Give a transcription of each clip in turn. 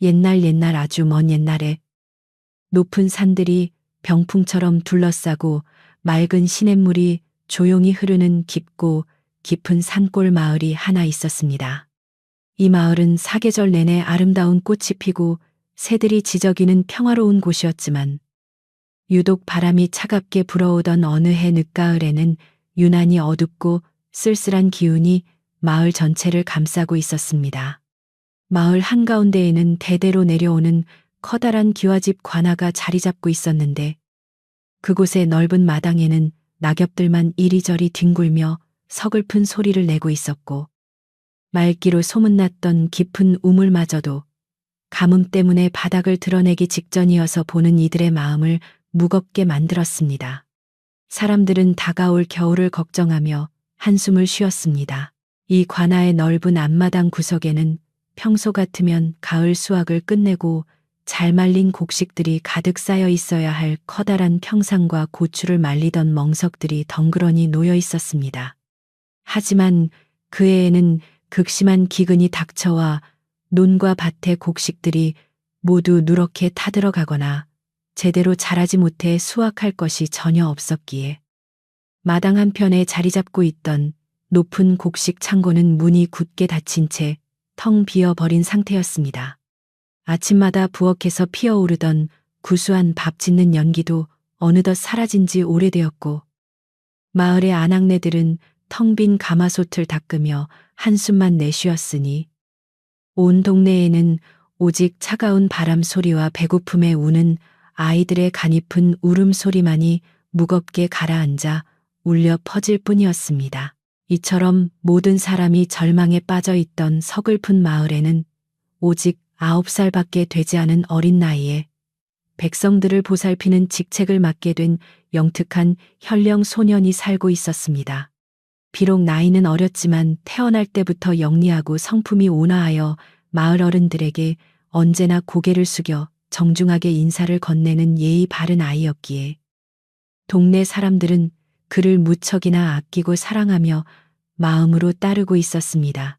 옛날 아주 먼 옛날에 높은 산들이 병풍처럼 둘러싸고 맑은 시냇물이 조용히 흐르는 깊고 깊은 산골 마을이 하나 있었습니다. 이 마을은 사계절 내내 아름다운 꽃이 피고 새들이 지저귀는 평화로운 곳이었지만 유독 바람이 차갑게 불어오던 어느 해 늦가을에는 유난히 어둡고 쓸쓸한 기운이 마을 전체를 감싸고 있었습니다. 마을 한가운데에는 대대로 내려오는 커다란 기와집 관아가 자리 잡고 있었는데 그곳의 넓은 마당에는 낙엽들만 이리저리 뒹굴며 서글픈 소리를 내고 있었고 맑기로 소문났던 깊은 우물마저도 가뭄 때문에 바닥을 드러내기 직전이어서 보는 이들의 마음을 무겁게 만들었습니다. 사람들은 다가올 겨울을 걱정하며 한숨을 쉬었습니다. 이 관아의 넓은 앞마당 구석에는 평소 같으면 가을 수확을 끝내고 잘 말린 곡식들이 가득 쌓여 있어야 할 커다란 평상과 고추를 말리던 멍석들이 덩그러니 놓여 있었습니다. 하지만 그 해에는 극심한 기근이 닥쳐와 논과 밭의 곡식들이 모두 누렇게 타들어가거나 제대로 자라지 못해 수확할 것이 전혀 없었기에 마당 한편에 자리 잡고 있던 높은 곡식 창고는 문이 굳게 닫힌 채 텅 비어버린 상태였습니다. 아침마다 부엌에서 피어오르던 구수한 밥 짓는 연기도 어느덧 사라진 지 오래되었고 마을의 아낙네들은 텅 빈 가마솥을 닦으며 한숨만 내쉬었으니 온 동네에는 오직 차가운 바람 소리와 배고픔에 우는 아이들의 가냘픈 울음소리만이 무겁게 가라앉아 울려 퍼질 뿐이었습니다. 이처럼 모든 사람이 절망에 빠져 있던 서글픈 마을에는 오직 9살밖에 되지 않은 어린 나이에 백성들을 보살피는 직책을 맡게 된 영특한 현령 소년이 살고 있었습니다. 비록 나이는 어렸지만 태어날 때부터 영리하고 성품이 온화하여 마을 어른들에게 언제나 고개를 숙여 정중하게 인사를 건네는 예의 바른 아이였기에 동네 사람들은 그를 무척이나 아끼고 사랑하며 마음으로 따르고 있었습니다.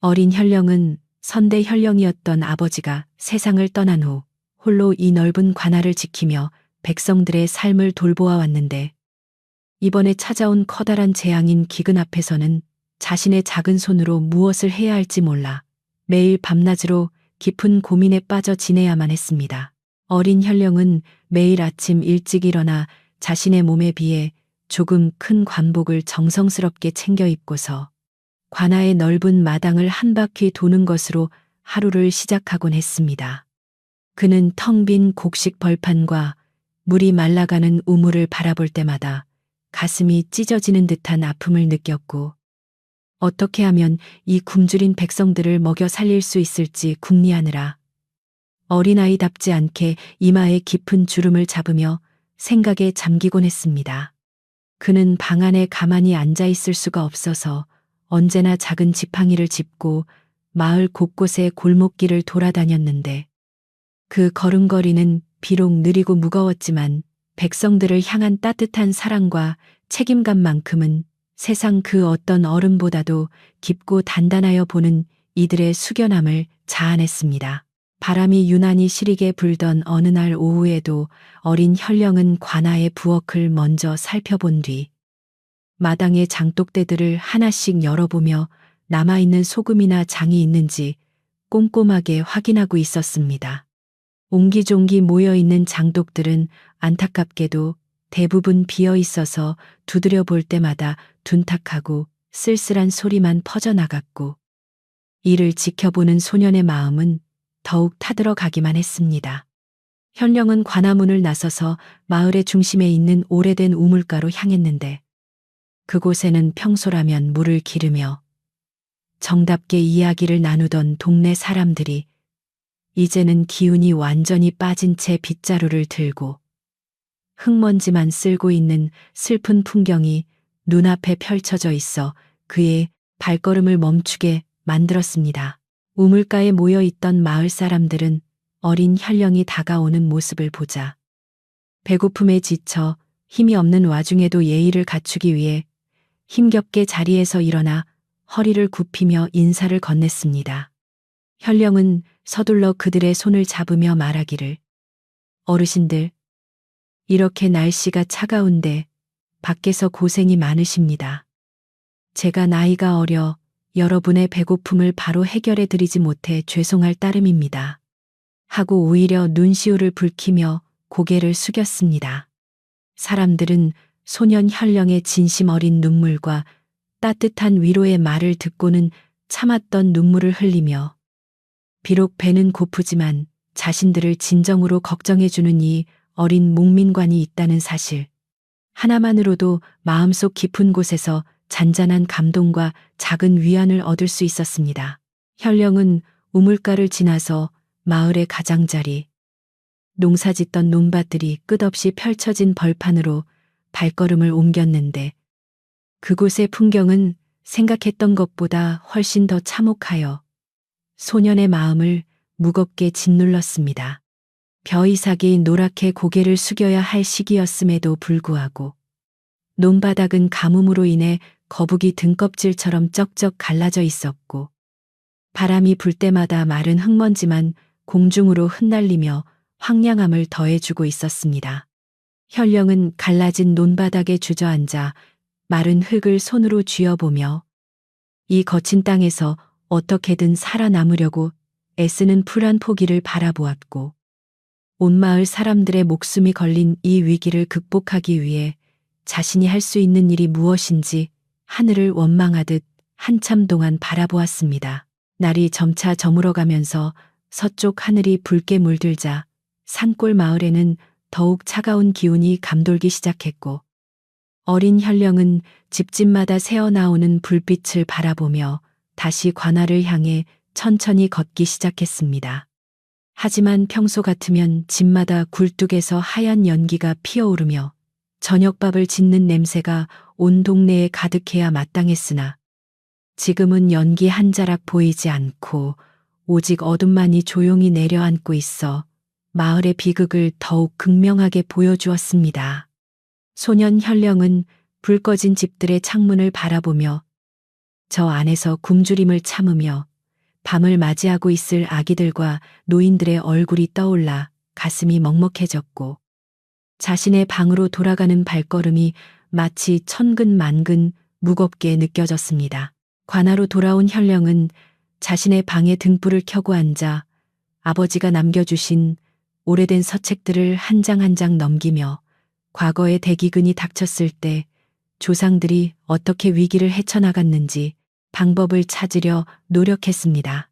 어린 현령은 선대 현령이었던 아버지가 세상을 떠난 후 홀로 이 넓은 관아를 지키며 백성들의 삶을 돌보아 왔는데 이번에 찾아온 커다란 재앙인 기근 앞에서는 자신의 작은 손으로 무엇을 해야 할지 몰라 매일 밤낮으로 깊은 고민에 빠져 지내야만 했습니다. 어린 현령은 매일 아침 일찍 일어나 자신의 몸에 비해 조금 큰 관복을 정성스럽게 챙겨 입고서 관아의 넓은 마당을 한 바퀴 도는 것으로 하루를 시작하곤 했습니다. 그는 텅 빈 곡식 벌판과 물이 말라가는 우물을 바라볼 때마다 가슴이 찢어지는 듯한 아픔을 느꼈고 어떻게 하면 이 굶주린 백성들을 먹여 살릴 수 있을지 궁리하느라 어린아이답지 않게 이마에 깊은 주름을 잡으며 생각에 잠기곤 했습니다. 그는 방 안에 가만히 앉아 있을 수가 없어서 언제나 작은 지팡이를 짚고 마을 곳곳의 골목길을 돌아다녔는데 그 걸음걸이는 비록 느리고 무거웠지만 백성들을 향한 따뜻한 사랑과 책임감만큼은 세상 그 어떤 어른보다도 깊고 단단하여 보는 이들의 숙연함을 자아냈습니다. 바람이 유난히 시리게 불던 어느 날 오후에도 어린 현령은 관아의 부엌을 먼저 살펴본 뒤 마당의 장독대들을 하나씩 열어보며 남아있는 소금이나 장이 있는지 꼼꼼하게 확인하고 있었습니다. 옹기종기 모여있는 장독들은 안타깝게도 대부분 비어 있어서 두드려 볼 때마다 둔탁하고 쓸쓸한 소리만 퍼져나갔고 이를 지켜보는 소년의 마음은 더욱 타들어가기만 했습니다. 현령은 관아문을 나서서 마을의 중심에 있는 오래된 우물가로 향했는데 그곳에는 평소라면 물을 기르며 정답게 이야기를 나누던 동네 사람들이 이제는 기운이 완전히 빠진 채 빗자루를 들고 흙먼지만 쓸고 있는 슬픈 풍경이 눈앞에 펼쳐져 있어 그의 발걸음을 멈추게 만들었습니다. 우물가에 모여있던 마을 사람들은 어린 현령이 다가오는 모습을 보자 배고픔에 지쳐 힘이 없는 와중에도 예의를 갖추기 위해 힘겹게 자리에서 일어나 허리를 굽히며 인사를 건넸습니다. 현령은 서둘러 그들의 손을 잡으며 말하기를, 어르신들, 이렇게 날씨가 차가운데 밖에서 고생이 많으십니다. 제가 나이가 어려 여러분의 배고픔을 바로 해결해 드리지 못해 죄송할 따름입니다. 하고 오히려 눈시울을 붉히며 고개를 숙였습니다. 사람들은 소년 현령의 진심 어린 눈물과 따뜻한 위로의 말을 듣고는 참았던 눈물을 흘리며, 비록 배는 고프지만 자신들을 진정으로 걱정해주는 이 어린 목민관이 있다는 사실 하나만으로도 마음속 깊은 곳에서 잔잔한 감동과 작은 위안을 얻을 수 있었습니다. 현령은 우물가를 지나서 마을의 가장자리, 농사짓던 논밭들이 끝없이 펼쳐진 벌판으로 발걸음을 옮겼는데, 그곳의 풍경은 생각했던 것보다 훨씬 더 참혹하여 소년의 마음을 무겁게 짓눌렀습니다. 벼이삭이 노랗게 고개를 숙여야 할 시기였음에도 불구하고 논바닥은 가뭄으로 인해 거북이 등껍질처럼 쩍쩍 갈라져 있었고, 바람이 불 때마다 마른 흙먼지만 공중으로 흩날리며 황량함을 더해주고 있었습니다. 현령은 갈라진 논바닥에 주저앉아 마른 흙을 손으로 쥐어보며 이 거친 땅에서 어떻게든 살아남으려고 애쓰는 푸른 포기를 바라보았고, 온 마을 사람들의 목숨이 걸린 이 위기를 극복하기 위해 자신이 할 수 있는 일이 무엇인지 하늘을 원망하듯 한참 동안 바라보았습니다. 날이 점차 저물어가면서 서쪽 하늘이 붉게 물들자 산골 마을에는 더욱 차가운 기운이 감돌기 시작했고, 어린 현령은 집집마다 새어나오는 불빛을 바라보며 다시 관아를 향해 천천히 걷기 시작했습니다. 하지만 평소 같으면 집마다 굴뚝에서 하얀 연기가 피어오르며 저녁밥을 짓는 냄새가 온 동네에 가득해야 마땅했으나, 지금은 연기 한 자락 보이지 않고 오직 어둠만이 조용히 내려앉고 있어 마을의 비극을 더욱 극명하게 보여주었습니다. 소년 현령은 불 꺼진 집들의 창문을 바라보며 저 안에서 굶주림을 참으며 밤을 맞이하고 있을 아기들과 노인들의 얼굴이 떠올라 가슴이 먹먹해졌고, 자신의 방으로 돌아가는 발걸음이 마치 천근만근 무겁게 느껴졌습니다. 관아로 돌아온 현령은 자신의 방에 등불을 켜고 앉아 아버지가 남겨주신 오래된 서책들을 한 장 한 장 넘기며 과거의 대기근이 닥쳤을 때 조상들이 어떻게 위기를 헤쳐나갔는지 방법을 찾으려 노력했습니다.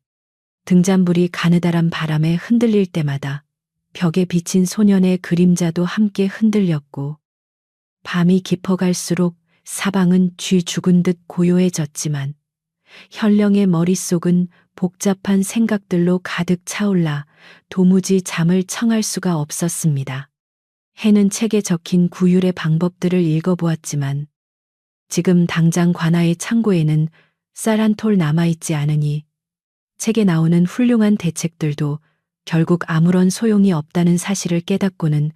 등잔불이 가느다란 바람에 흔들릴 때마다 벽에 비친 소년의 그림자도 함께 흔들렸고, 밤이 깊어갈수록 사방은 쥐 죽은 듯 고요해졌지만 현령의 머릿속은 복잡한 생각들로 가득 차올라 도무지 잠을 청할 수가 없었습니다. 해는 책에 적힌 구휼의 방법들을 읽어보았지만 지금 당장 관아의 창고에는 쌀 한 톨 남아있지 않으니 책에 나오는 훌륭한 대책들도 결국 아무런 소용이 없다는 사실을 깨닫고는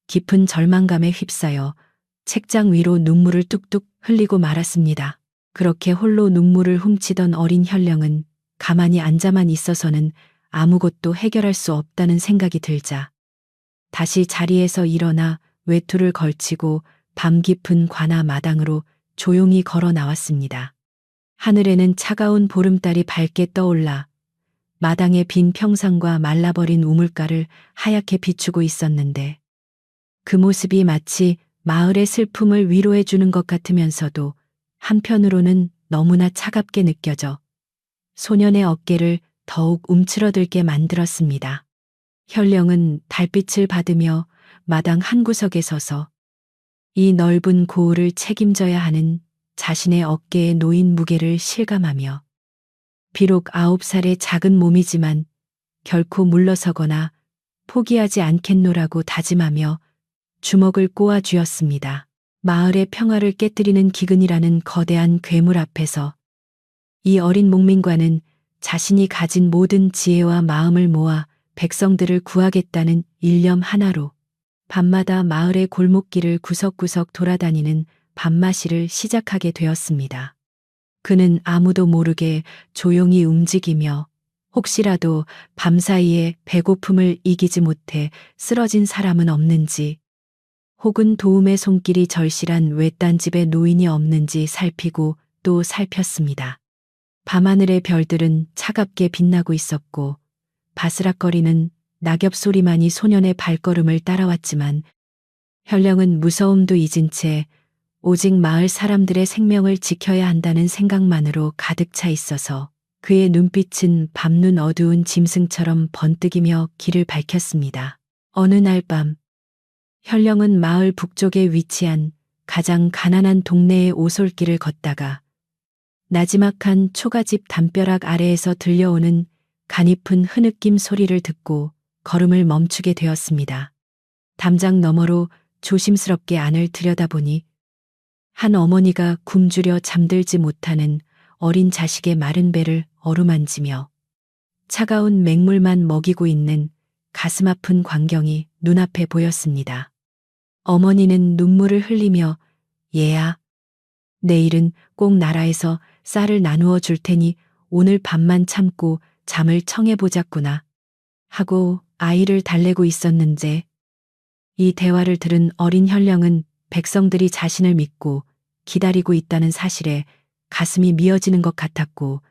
깊은 절망감에 휩싸여 책장 위로 눈물을 뚝뚝 흘리고 말았습니다. 그렇게 홀로 눈물을 훔치던 어린 현령은 가만히 앉아만 있어서는 아무것도 해결할 수 없다는 생각이 들자 다시 자리에서 일어나 외투를 걸치고 밤 깊은 관아 마당으로 조용히 걸어 나왔습니다. 하늘에는 차가운 보름달이 밝게 떠올라 마당의 빈 평상과 말라버린 우물가를 하얗게 비추고 있었는데, 그 모습이 마치 마을의 슬픔을 위로해 주는 것 같으면서도 한편으로는 너무나 차갑게 느껴져 소년의 어깨를 더욱 움츠러들게 만들었습니다. 현령은 달빛을 받으며 마당 한 구석에 서서 이 넓은 고을을 책임져야 하는 자신의 어깨에 놓인 무게를 실감하며, 비록 9살의 작은 몸이지만 결코 물러서거나 포기하지 않겠노라고 다짐하며 주먹을 꼬아 쥐었습니다. 마을의 평화를 깨뜨리는 기근이라는 거대한 괴물 앞에서 이 어린 목민관은 자신이 가진 모든 지혜와 마음을 모아 백성들을 구하겠다는 일념 하나로 밤마다 마을의 골목길을 구석구석 돌아다니는 밤마시를 시작하게 되었습니다. 그는 아무도 모르게 조용히 움직이며 혹시라도 밤사이에 배고픔을 이기지 못해 쓰러진 사람은 없는지, 혹은 도움의 손길이 절실한 외딴 집에 노인이 없는지 살피고 또 살폈습니다. 밤하늘의 별들은 차갑게 빛나고 있었고 바스락거리는 낙엽 소리만이 소년의 발걸음을 따라왔지만 현령은 무서움도 잊은 채 오직 마을 사람들의 생명을 지켜야 한다는 생각만으로 가득 차 있어서 그의 눈빛은 밤눈 어두운 짐승처럼 번뜩이며 길을 밝혔습니다. 어느 날 밤, 현령은 마을 북쪽에 위치한 가장 가난한 동네의 오솔길을 걷다가 나지막한 초가집 담벼락 아래에서 들려오는 가냘픈 흐느낌 소리를 듣고 걸음을 멈추게 되었습니다. 담장 너머로 조심스럽게 안을 들여다보니 한 어머니가 굶주려 잠들지 못하는 어린 자식의 마른 배를 어루만지며 차가운 맹물만 먹이고 있는 가슴 아픈 광경이 눈앞에 보였습니다. 어머니는 눈물을 흘리며 얘야, 내일은 꼭 나라에서 쌀을 나누어 줄 테니 오늘 밤만 참고 잠을 청해보자꾸나 하고 아이를 달래고 있었는데 이 대화를 들은 어린 현령은 백성들이 자신을 믿고 기다리고 있다는 사실에 가슴이 미어지는 것 같았고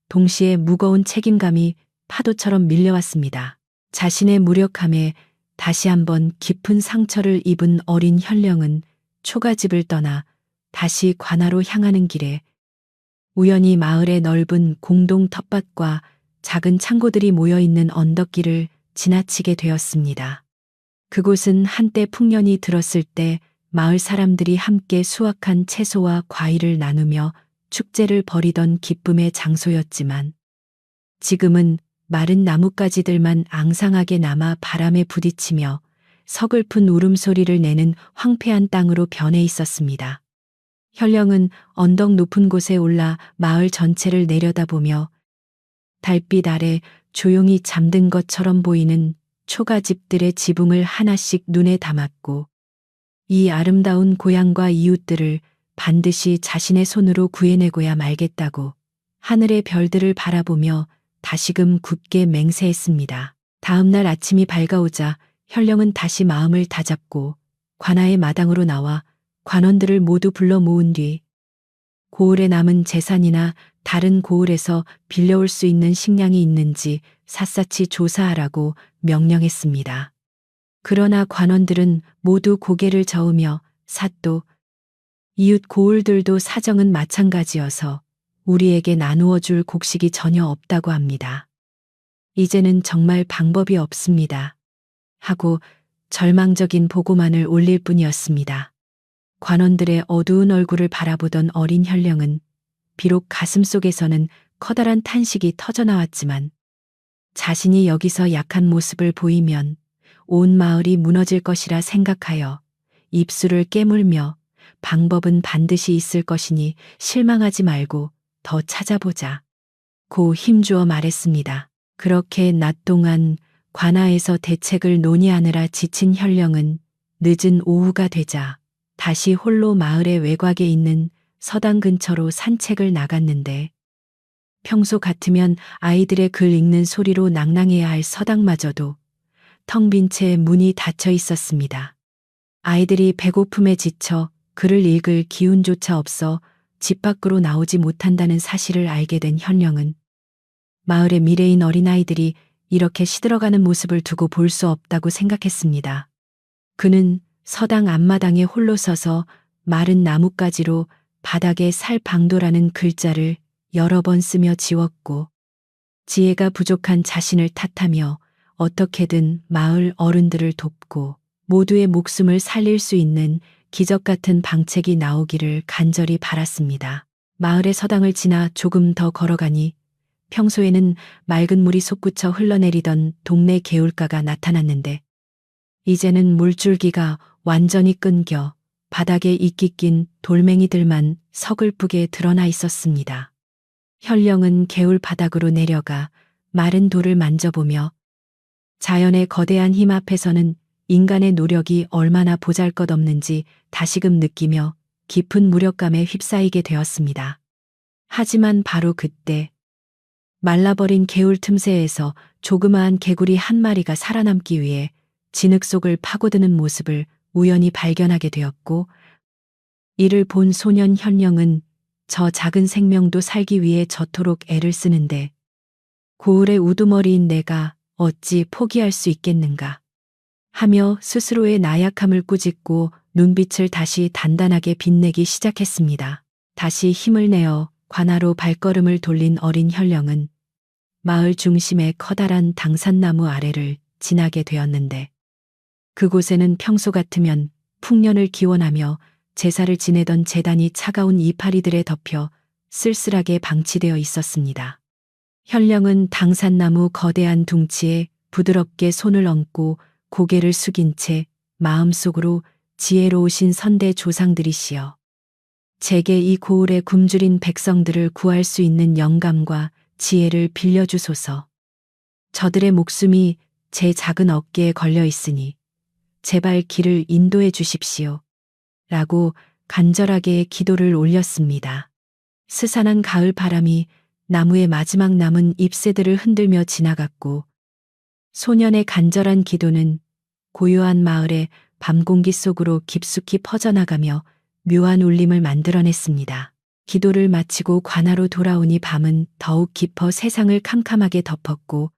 동시에 무거운 책임감이 파도처럼 밀려왔습니다. 자신의 무력함에 다시 한번 깊은 상처를 입은 어린 현령은 초가집을 떠나 다시 관아로 향하는 길에 우연히 마을의 넓은 공동 텃밭과 작은 창고들이 모여있는 언덕길을 지나치게 되었습니다. 그곳은 한때 풍년이 들었을 때 마을 사람들이 함께 수확한 채소와 과일을 나누며 축제를 벌이던 기쁨의 장소였지만 지금은 마른 나뭇가지들만 앙상하게 남아 바람에 부딪히며 서글픈 울음소리를 내는 황폐한 땅으로 변해 있었습니다. 현령은 언덕 높은 곳에 올라 마을 전체를 내려다보며 달빛 아래 조용히 잠든 것처럼 보이는 초가집들의 지붕을 하나씩 눈에 담았고 이 아름다운 고향과 이웃들을 반드시 자신의 손으로 구해내고야 말겠다고 하늘의 별들을 바라보며 다시금 굳게 맹세했습니다. 다음 날 아침이 밝아오자 현령은 다시 마음을 다잡고 관아의 마당으로 나와 관원들을 모두 불러 모은 뒤 고을에 남은 재산이나 다른 고을에서 빌려올 수 있는 식량이 있는지 샅샅이 조사하라고 명령했습니다. 그러나 관원들은 모두 고개를 저으며 사또 이웃 고을들도 사정은 마찬가지여서 우리에게 나누어 줄 곡식이 전혀 없다고 합니다. 이제는 정말 방법이 없습니다. 하고 절망적인 보고만을 올릴 뿐이었습니다. 관원들의 어두운 얼굴을 바라보던 어린 현령은 비록 가슴속에서는 커다란 탄식이 터져나왔지만 자신이 여기서 약한 모습을 보이면 온 마을이 무너질 것이라 생각하여 입술을 깨물며 방법은 반드시 있을 것이니 실망하지 말고 더 찾아보자 고 힘주어 말했습니다. 그렇게 낮 동안 관아에서 대책을 논의하느라 지친 현령은 늦은 오후가 되자 다시 홀로 마을의 외곽에 있는 서당 근처로 산책을 나갔는데 평소 같으면 아이들의 글 읽는 소리로 낭낭해야 할 서당마저도 텅 빈 채 문이 닫혀 있었습니다. 아이들이 배고픔에 지쳐 글을 읽을 기운조차 없어 집 밖으로 나오지 못한다는 사실을 알게 된 현령은 마을의 미래인 어린아이들이 이렇게 시들어가는 모습을 두고 볼 수 없다고 생각했습니다. 그는 서당 앞마당에 홀로 서서 마른 나뭇가지로 바닥에 살방도라는 글자를 여러 번 쓰며 지웠고 지혜가 부족한 자신을 탓하며 어떻게든 마을 어른들을 돕고 모두의 목숨을 살릴 수 있는 기적 같은 방책이 나오기를 간절히 바랐습니다. 마을의 서당을 지나 조금 더 걸어가니 평소에는 맑은 물이 솟구쳐 흘러내리던 동네 개울가가 나타났는데 이제는 물줄기가 완전히 끊겨 바닥에 이끼 낀 돌멩이들만 서글프게 드러나 있었습니다. 현령은 개울 바닥으로 내려가 마른 돌을 만져보며 자연의 거대한 힘 앞에서는 인간의 노력이 얼마나 보잘것없는지 다시금 느끼며 깊은 무력감에 휩싸이게 되었습니다. 하지만 바로 그때 말라버린 개울 틈새에서 조그마한 개구리 한 마리가 살아남기 위해 진흙 속을 파고드는 모습을 우연히 발견하게 되었고, 이를 본 소년 현령은 저 작은 생명도 살기 위해 저토록 애를 쓰는데 고을의 우두머리인 내가 어찌 포기할 수 있겠는가 하며 스스로의 나약함을 꾸짖고 눈빛을 다시 단단하게 빛내기 시작했습니다. 다시 힘을 내어 관하로 발걸음을 돌린 어린 현령은 마을 중심의 커다란 당산나무 아래를 지나게 되었는데, 그곳에는 평소 같으면 풍년을 기원하며 제사를 지내던 제단이 차가운 이파리들에 덮여 쓸쓸하게 방치되어 있었습니다. 현령은 당산나무 거대한 둥치에 부드럽게 손을 얹고 고개를 숙인 채 마음속으로 지혜로우신 선대 조상들이시여, 제게 이 고을에 굶주린 백성들을 구할 수 있는 영감과 지혜를 빌려주소서. 저들의 목숨이 제 작은 어깨에 걸려 있으니 제발 길을 인도해 주십시오. 라고 간절하게 기도를 올렸습니다. 스산한 가을 바람이 나무의 마지막 남은 잎새들을 흔들며 지나갔고, 소년의 간절한 기도는 고요한 마을의 밤 공기 속으로 깊숙이 퍼져나가며 묘한 울림을 만들어냈습니다. 기도를 마치고 관하로 돌아오니 밤은 더욱 깊어 세상을 캄캄하게 덮었고,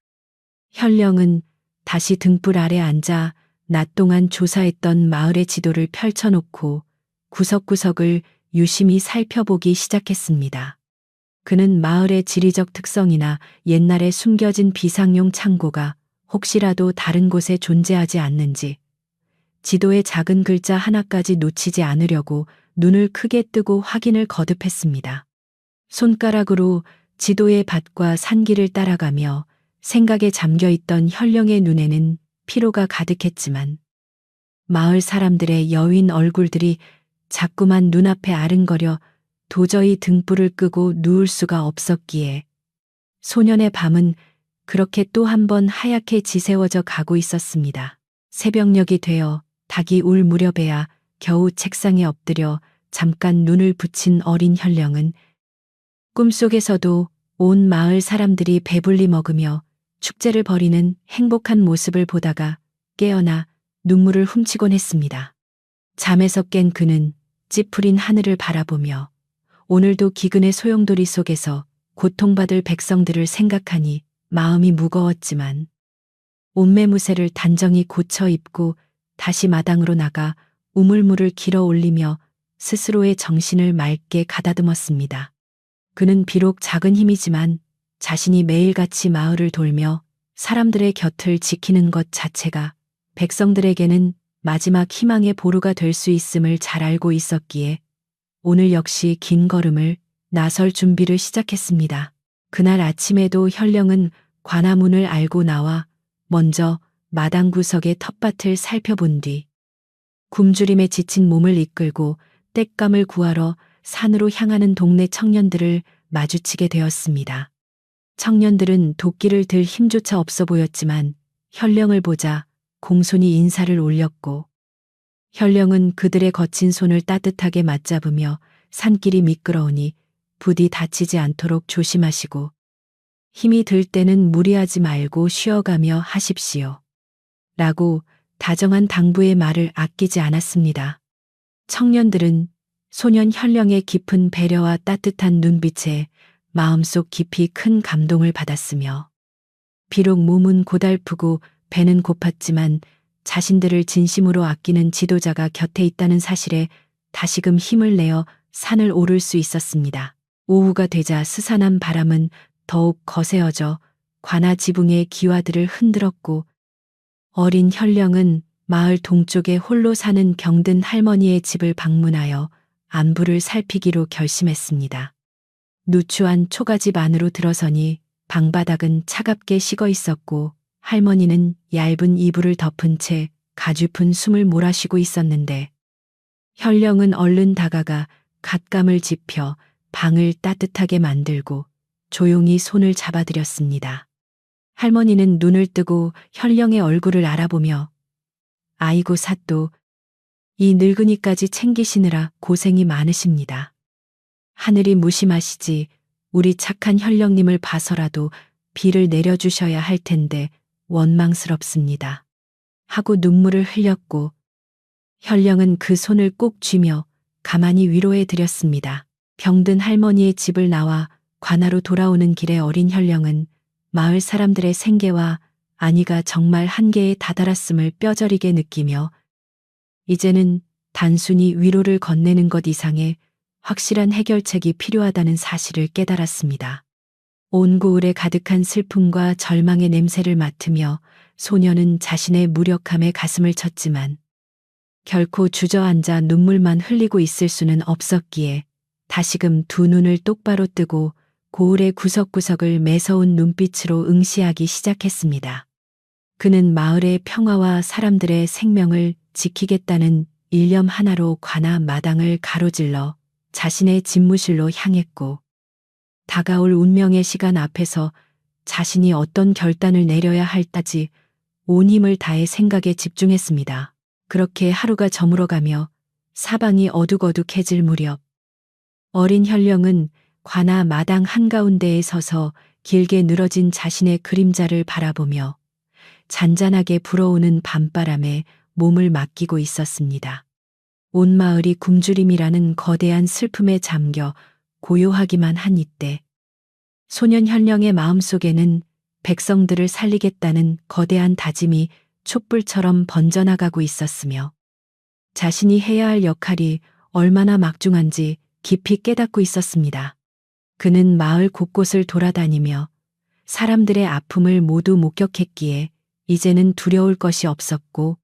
현령은 다시 등불 아래 앉아 낮 동안 조사했던 마을의 지도를 펼쳐놓고 구석구석을 유심히 살펴보기 시작했습니다. 그는 마을의 지리적 특성이나 옛날에 숨겨진 비상용 창고가 혹시라도 다른 곳에 존재하지 않는지, 지도의 작은 글자 하나까지 놓치지 않으려고 눈을 크게 뜨고 확인을 거듭했습니다. 손가락으로 지도의 밭과 산길을 따라가며 생각에 잠겨있던 현령의 눈에는 피로가 가득했지만, 마을 사람들의 여윈 얼굴들이 자꾸만 눈앞에 아른거려 도저히 등불을 끄고 누울 수가 없었기에 소년의 밤은 그렇게 또 한 번 하얗게 지새워져 가고 있었습니다. 새벽녘이 되어 닭이 울 무렵에야 겨우 책상에 엎드려 잠깐 눈을 붙인 어린 현령은 꿈속에서도 온 마을 사람들이 배불리 먹으며 축제를 벌이는 행복한 모습을 보다가 깨어나 눈물을 훔치곤 했습니다. 잠에서 깬 그는 찌푸린 하늘을 바라보며 오늘도 기근의 소용돌이 속에서 고통받을 백성들을 생각하니 마음이 무거웠지만, 옷매무새를 단정히 고쳐 입고 다시 마당으로 나가 우물물을 길어 올리며 스스로의 정신을 맑게 가다듬었습니다. 그는 비록 작은 힘이지만 자신이 매일같이 마을을 돌며 사람들의 곁을 지키는 것 자체가 백성들에게는 마지막 희망의 보루가 될 수 있음을 잘 알고 있었기에 오늘 역시 긴 걸음을 나설 준비를 시작했습니다. 그날 아침에도 현령은 관아문을 알고 나와 먼저 마당 구석의 텃밭을 살펴본 뒤 굶주림에 지친 몸을 이끌고 땔감을 구하러 산으로 향하는 동네 청년들을 마주치게 되었습니다. 청년들은 도끼를 들 힘조차 없어 보였지만 현령을 보자 공손히 인사를 올렸고, 현령은 그들의 거친 손을 따뜻하게 맞잡으며 산길이 미끄러우니 부디 다치지 않도록 조심하시고 힘이 들 때는 무리하지 말고 쉬어가며 하십시오. 라고 다정한 당부의 말을 아끼지 않았습니다. 청년들은 소년 현령의 깊은 배려와 따뜻한 눈빛에 마음속 깊이 큰 감동을 받았으며, 비록 몸은 고달프고 배는 고팠지만 자신들을 진심으로 아끼는 지도자가 곁에 있다는 사실에 다시금 힘을 내어 산을 오를 수 있었습니다. 오후가 되자 스산한 바람은 더욱 거세어져 관아 지붕의 기와들을 흔들었고, 어린 현령은 마을 동쪽에 홀로 사는 병든 할머니의 집을 방문하여 안부를 살피기로 결심했습니다. 누추한 초가집 안으로 들어서니 방바닥은 차갑게 식어 있었고 할머니는 얇은 이불을 덮은 채 가냘픈 숨을 몰아쉬고 있었는데, 현령은 얼른 다가가 갓감을 짚혀 방을 따뜻하게 만들고 조용히 손을 잡아드렸습니다. 할머니는 눈을 뜨고 현령의 얼굴을 알아보며 아이고 사또, 이 늙은이까지 챙기시느라 고생이 많으십니다. 하늘이 무심하시지 우리 착한 현령님을 봐서라도 비를 내려주셔야 할 텐데 원망스럽습니다. 하고 눈물을 흘렸고 현령은 그 손을 꼭 쥐며 가만히 위로해 드렸습니다. 병든 할머니의 집을 나와 관하로 돌아오는 길에 어린 현령은 마을 사람들의 생계와 안위가 정말 한계에 다다랐음을 뼈저리게 느끼며 이제는 단순히 위로를 건네는 것 이상의 확실한 해결책이 필요하다는 사실을 깨달았습니다. 온 고을에 가득한 슬픔과 절망의 냄새를 맡으며 소녀는 자신의 무력함에 가슴을 쳤지만 결코 주저앉아 눈물만 흘리고 있을 수는 없었기에 다시금 두 눈을 똑바로 뜨고 고을의 구석구석을 매서운 눈빛으로 응시하기 시작했습니다. 그는 마을의 평화와 사람들의 생명을 지키겠다는 일념 하나로 관아 마당을 가로질러 자신의 집무실로 향했고 다가올 운명의 시간 앞에서 자신이 어떤 결단을 내려야 할지 온 힘을 다해 생각에 집중했습니다. 그렇게 하루가 저물어가며 사방이 어둑어둑해질 무렵 어린 현령은 관아 마당 한가운데에 서서 길게 늘어진 자신의 그림자를 바라보며 잔잔하게 불어오는 밤바람에 몸을 맡기고 있었습니다. 온 마을이 굶주림이라는 거대한 슬픔에 잠겨 고요하기만 한 이때 소년 현령의 마음속에는 백성들을 살리겠다는 거대한 다짐이 촛불처럼 번져나가고 있었으며 자신이 해야 할 역할이 얼마나 막중한지 깊이 깨닫고 있었습니다. 그는 마을 곳곳을 돌아다니며 사람들의 아픔을 모두 목격했기에 이제는 두려울 것이 없었고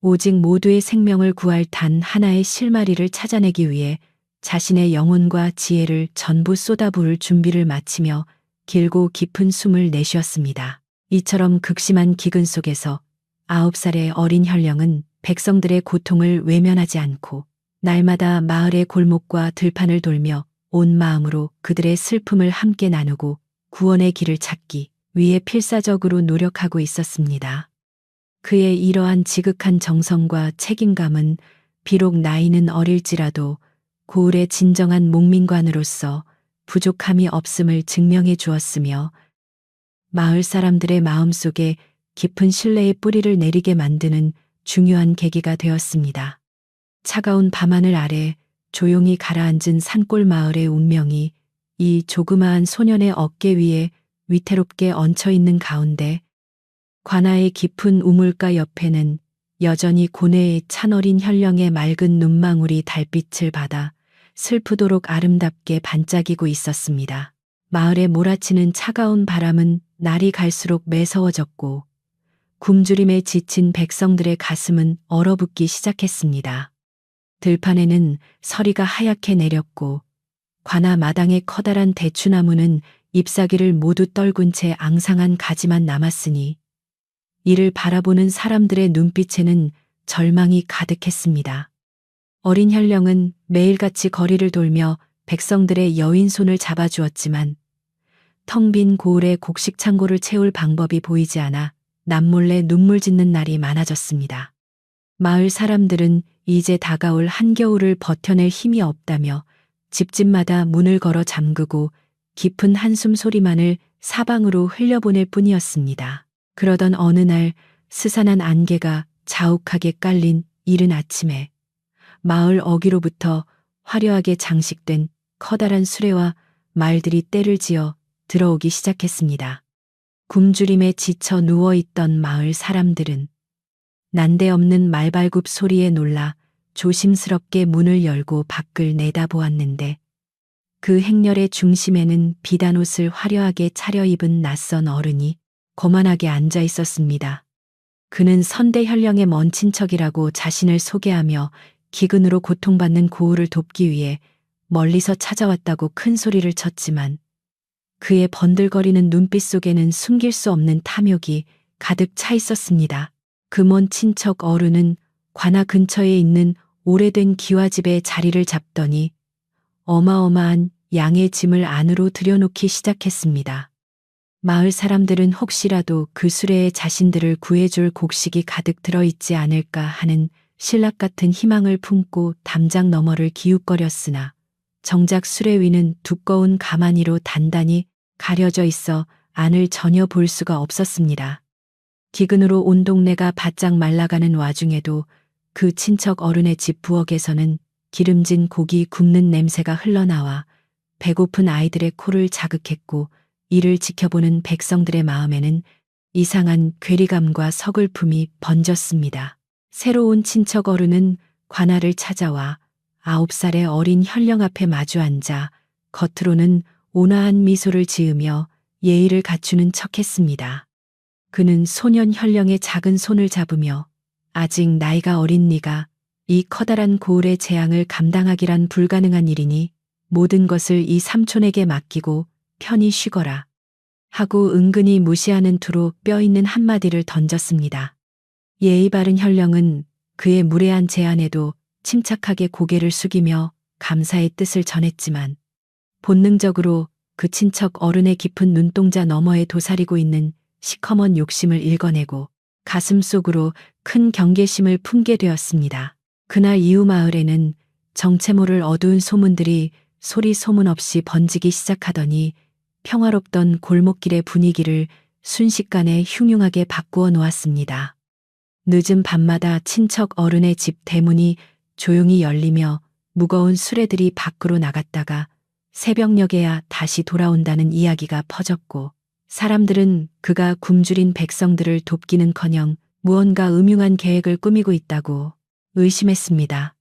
오직 모두의 생명을 구할 단 하나의 실마리를 찾아내기 위해 자신의 영혼과 지혜를 전부 쏟아부을 준비를 마치며 길고 깊은 숨을 내쉬었습니다. 이처럼 극심한 기근 속에서 9살의 어린 현령은 백성들의 고통을 외면하지 않고 날마다 마을의 골목과 들판을 돌며 온 마음으로 그들의 슬픔을 함께 나누고 구원의 길을 찾기 위해 필사적으로 노력하고 있었습니다. 그의 이러한 지극한 정성과 책임감은 비록 나이는 어릴지라도 고을의 진정한 목민관으로서 부족함이 없음을 증명해 주었으며 마을 사람들의 마음속에 깊은 신뢰의 뿌리를 내리게 만드는 중요한 계기가 되었습니다. 차가운 밤하늘 아래 조용히 가라앉은 산골 마을의 운명이 이 조그마한 소년의 어깨 위에 위태롭게 얹혀 있는 가운데 관아의 깊은 우물가 옆에는 여전히 고뇌에 찬 어린 현령의 맑은 눈망울이 달빛을 받아 슬프도록 아름답게 반짝이고 있었습니다. 마을에 몰아치는 차가운 바람은 날이 갈수록 매서워졌고 굶주림에 지친 백성들의 가슴은 얼어붙기 시작했습니다. 들판에는 서리가 하얗게 내렸고 관아 마당의 커다란 대추나무는 잎사귀를 모두 떨군 채 앙상한 가지만 남았으니 이를 바라보는 사람들의 눈빛에는 절망이 가득했습니다. 어린 현령은 매일같이 거리를 돌며 백성들의 여윈 손을 잡아주었지만 텅 빈 고을의 곡식 창고를 채울 방법이 보이지 않아 남몰래 눈물 짓는 날이 많아졌습니다. 마을 사람들은 이제 다가올 한겨울을 버텨낼 힘이 없다며 집집마다 문을 걸어 잠그고 깊은 한숨 소리만을 사방으로 흘려보낼 뿐이었습니다. 그러던 어느 날 스산한 안개가 자욱하게 깔린 이른 아침에 마을 어귀로부터 화려하게 장식된 커다란 수레와 말들이 떼를 지어 들어오기 시작했습니다. 굶주림에 지쳐 누워있던 마을 사람들은 난데없는 말발굽 소리에 놀라 조심스럽게 문을 열고 밖을 내다보았는데 그 행렬의 중심에는 비단옷을 화려하게 차려입은 낯선 어른이 거만하게 앉아 있었습니다. 그는 선대 현령의 먼 친척이라고 자신을 소개하며 기근으로 고통받는 고을을 돕기 위해 멀리서 찾아왔다고 큰 소리를 쳤지만 그의 번들거리는 눈빛 속에는 숨길 수 없는 탐욕이 가득 차 있었습니다. 그 먼 친척 어른은 관아 근처에 있는 오래된 기와집에 자리를 잡더니 어마어마한 양의 짐을 안으로 들여놓기 시작했습니다. 마을 사람들은 혹시라도 그 수레에 자신들을 구해줄 곡식이 가득 들어있지 않을까 하는 신락 같은 희망을 품고 담장 너머를 기웃거렸으나 정작 수레위는 두꺼운 가마니로 단단히 가려져 있어 안을 전혀 볼 수가 없었습니다. 기근으로 온 동네가 바짝 말라가는 와중에도 그 친척 어른의 집 부엌에서는 기름진 고기 굽는 냄새가 흘러나와 배고픈 아이들의 코를 자극했고, 이를 지켜보는 백성들의 마음에는 이상한 괴리감과 서글픔이 번졌습니다. 새로운 친척 어른은 관아를 찾아와 9살의 어린 현령 앞에 마주 앉아 겉으로는 온화한 미소를 지으며 예의를 갖추는 척했습니다. 그는 소년 현령의 작은 손을 잡으며 아직 나이가 어린 네가 이 커다란 고을의 재앙을 감당하기란 불가능한 일이니 모든 것을 이 삼촌에게 맡기고 편히 쉬거라 하고 은근히 무시하는 투로 뼈있는 한마디를 던졌습니다. 예의 바른 현령은 그의 무례한 제안에도 침착하게 고개를 숙이며 감사의 뜻을 전했지만 본능적으로 그 친척 어른의 깊은 눈동자 너머에 도사리고 있는 시커먼 욕심을 읽어내고 가슴속으로 큰 경계심을 품게 되었습니다. 그날 이후 마을에는 정체 모를 어두운 소문들이 소리 소문 없이 번지기 시작하더니 평화롭던 골목길의 분위기를 순식간에 흉흉하게 바꾸어 놓았습니다. 늦은 밤마다 친척 어른의 집 대문이 조용히 열리며 무거운 수레들이 밖으로 나갔다가 새벽녘에야 다시 돌아온다는 이야기가 퍼졌고, 사람들은 그가 굶주린 백성들을 돕기는커녕 무언가 음흉한 계획을 꾸미고 있다고 의심했습니다.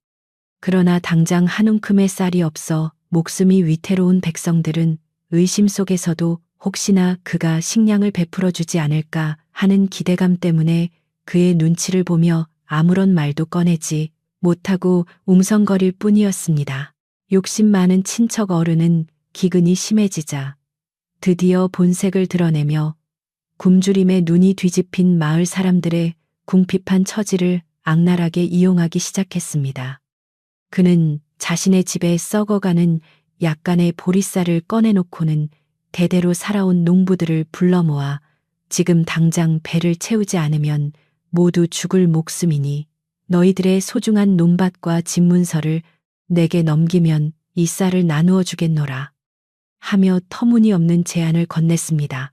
그러나 당장 한 움큼의 쌀이 없어 목숨이 위태로운 백성들은 의심 속에서도 혹시나 그가 식량을 베풀어 주지 않을까 하는 기대감 때문에 그의 눈치를 보며 아무런 말도 꺼내지 못하고 웅성거릴 뿐이었습니다. 욕심 많은 친척 어른은 기근이 심해지자 드디어 본색을 드러내며 굶주림에 눈이 뒤집힌 마을 사람들의 궁핍한 처지를 악랄하게 이용하기 시작했습니다. 그는 자신의 집에 썩어가는 약간의 보리쌀을 꺼내놓고는 대대로 살아온 농부들을 불러 모아 지금 당장 배를 채우지 않으면 모두 죽을 목숨이니 너희들의 소중한 논밭과 집문서를 내게 넘기면 이 쌀을 나누어 주겠노라 하며 터무니없는 제안을 건넸습니다.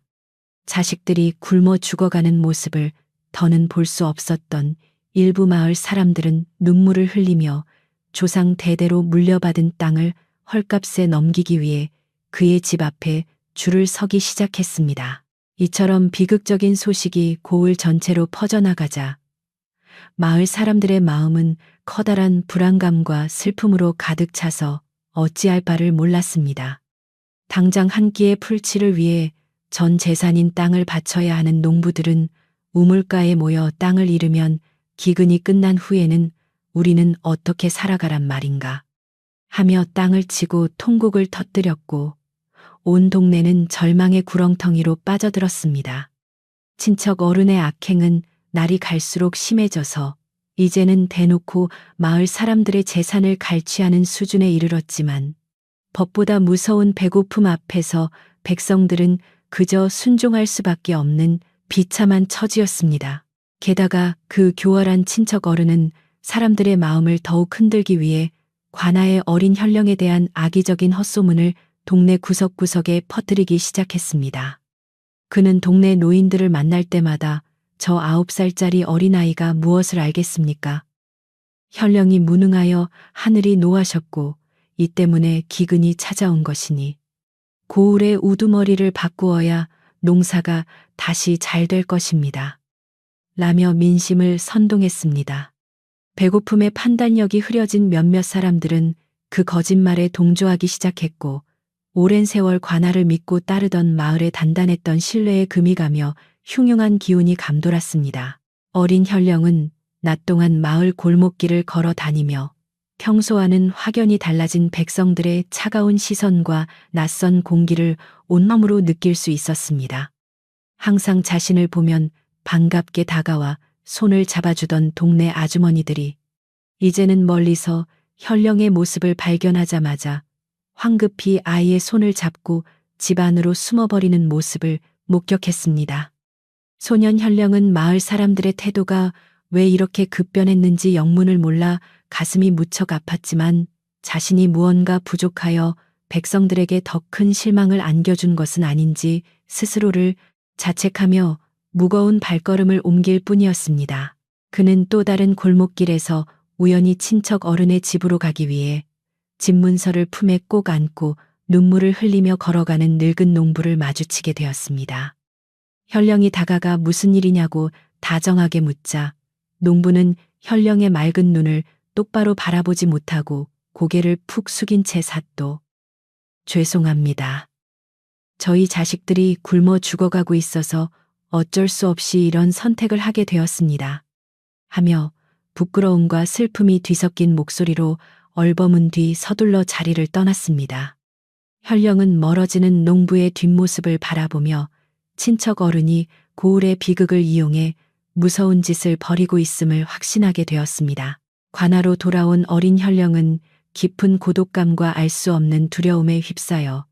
자식들이 굶어 죽어가는 모습을 더는 볼 수 없었던 일부 마을 사람들은 눈물을 흘리며 조상 대대로 물려받은 땅을 헐값에 넘기기 위해 그의 집 앞에 줄을 서기 시작했습니다. 이처럼 비극적인 소식이 고을 전체로 퍼져나가자 마을 사람들의 마음은 커다란 불안감과 슬픔으로 가득 차서 어찌할 바를 몰랐습니다. 당장 한 끼의 풀칠을 위해 전 재산인 땅을 바쳐야 하는 농부들은 우물가에 모여 땅을 잃으면 기근이 끝난 후에는 우리는 어떻게 살아가란 말인가 하며 땅을 치고 통곡을 터뜨렸고, 온 동네는 절망의 구렁텅이로 빠져들었습니다. 친척 어른의 악행은 날이 갈수록 심해져서 이제는 대놓고 마을 사람들의 재산을 갈취하는 수준에 이르렀지만, 법보다 무서운 배고픔 앞에서 백성들은 그저 순종할 수밖에 없는 비참한 처지였습니다. 게다가 그 교활한 친척 어른은 사람들의 마음을 더욱 흔들기 위해 관아의 어린 현령에 대한 악의적인 헛소문을 동네 구석구석에 퍼뜨리기 시작했습니다. 그는 동네 노인들을 만날 때마다 저 9살짜리 어린아이가 무엇을 알겠습니까? 현령이 무능하여 하늘이 노하셨고 이 때문에 기근이 찾아온 것이니 고을의 우두머리를 바꾸어야 농사가 다시 잘 될 것입니다. 라며 민심을 선동했습니다. 배고픔의 판단력이 흐려진 몇몇 사람들은 그 거짓말에 동조하기 시작했고, 오랜 세월 관아를 믿고 따르던 마을에 단단했던 신뢰에 금이 가며 흉흉한 기운이 감돌았습니다. 어린 현령은 낮 동안 마을 골목길을 걸어 다니며 평소와는 확연히 달라진 백성들의 차가운 시선과 낯선 공기를 온몸으로 느낄 수 있었습니다. 항상 자신을 보면 반갑게 다가와 손을 잡아주던 동네 아주머니들이 이제는 멀리서 현령의 모습을 발견하자마자 황급히 아이의 손을 잡고 집 안으로 숨어버리는 모습을 목격했습니다. 소년 현령은 마을 사람들의 태도가 왜 이렇게 급변했는지 영문을 몰라 가슴이 무척 아팠지만 자신이 무언가 부족하여 백성들에게 더 큰 실망을 안겨준 것은 아닌지 스스로를 자책하며 무거운 발걸음을 옮길 뿐이었습니다. 그는 또 다른 골목길에서 우연히 친척 어른의 집으로 가기 위해 집 문서를 품에 꼭 안고 눈물을 흘리며 걸어가는 늙은 농부를 마주치게 되었습니다. 현령이 다가가 무슨 일이냐고 다정하게 묻자 농부는 현령의 맑은 눈을 똑바로 바라보지 못하고 고개를 푹 숙인 채 삿도 죄송합니다. 저희 자식들이 굶어 죽어가고 있어서 어쩔 수 없이 이런 선택을 하게 되었습니다. 하며 부끄러움과 슬픔이 뒤섞인 목소리로 얼버문 뒤 서둘러 자리를 떠났습니다. 현령은 멀어지는 농부의 뒷모습을 바라보며 친척 어른이 고을의 비극을 이용해 무서운 짓을 벌이고 있음을 확신하게 되었습니다. 관아로 돌아온 어린 현령은 깊은 고독감과 알 수 없는 두려움에 휩싸여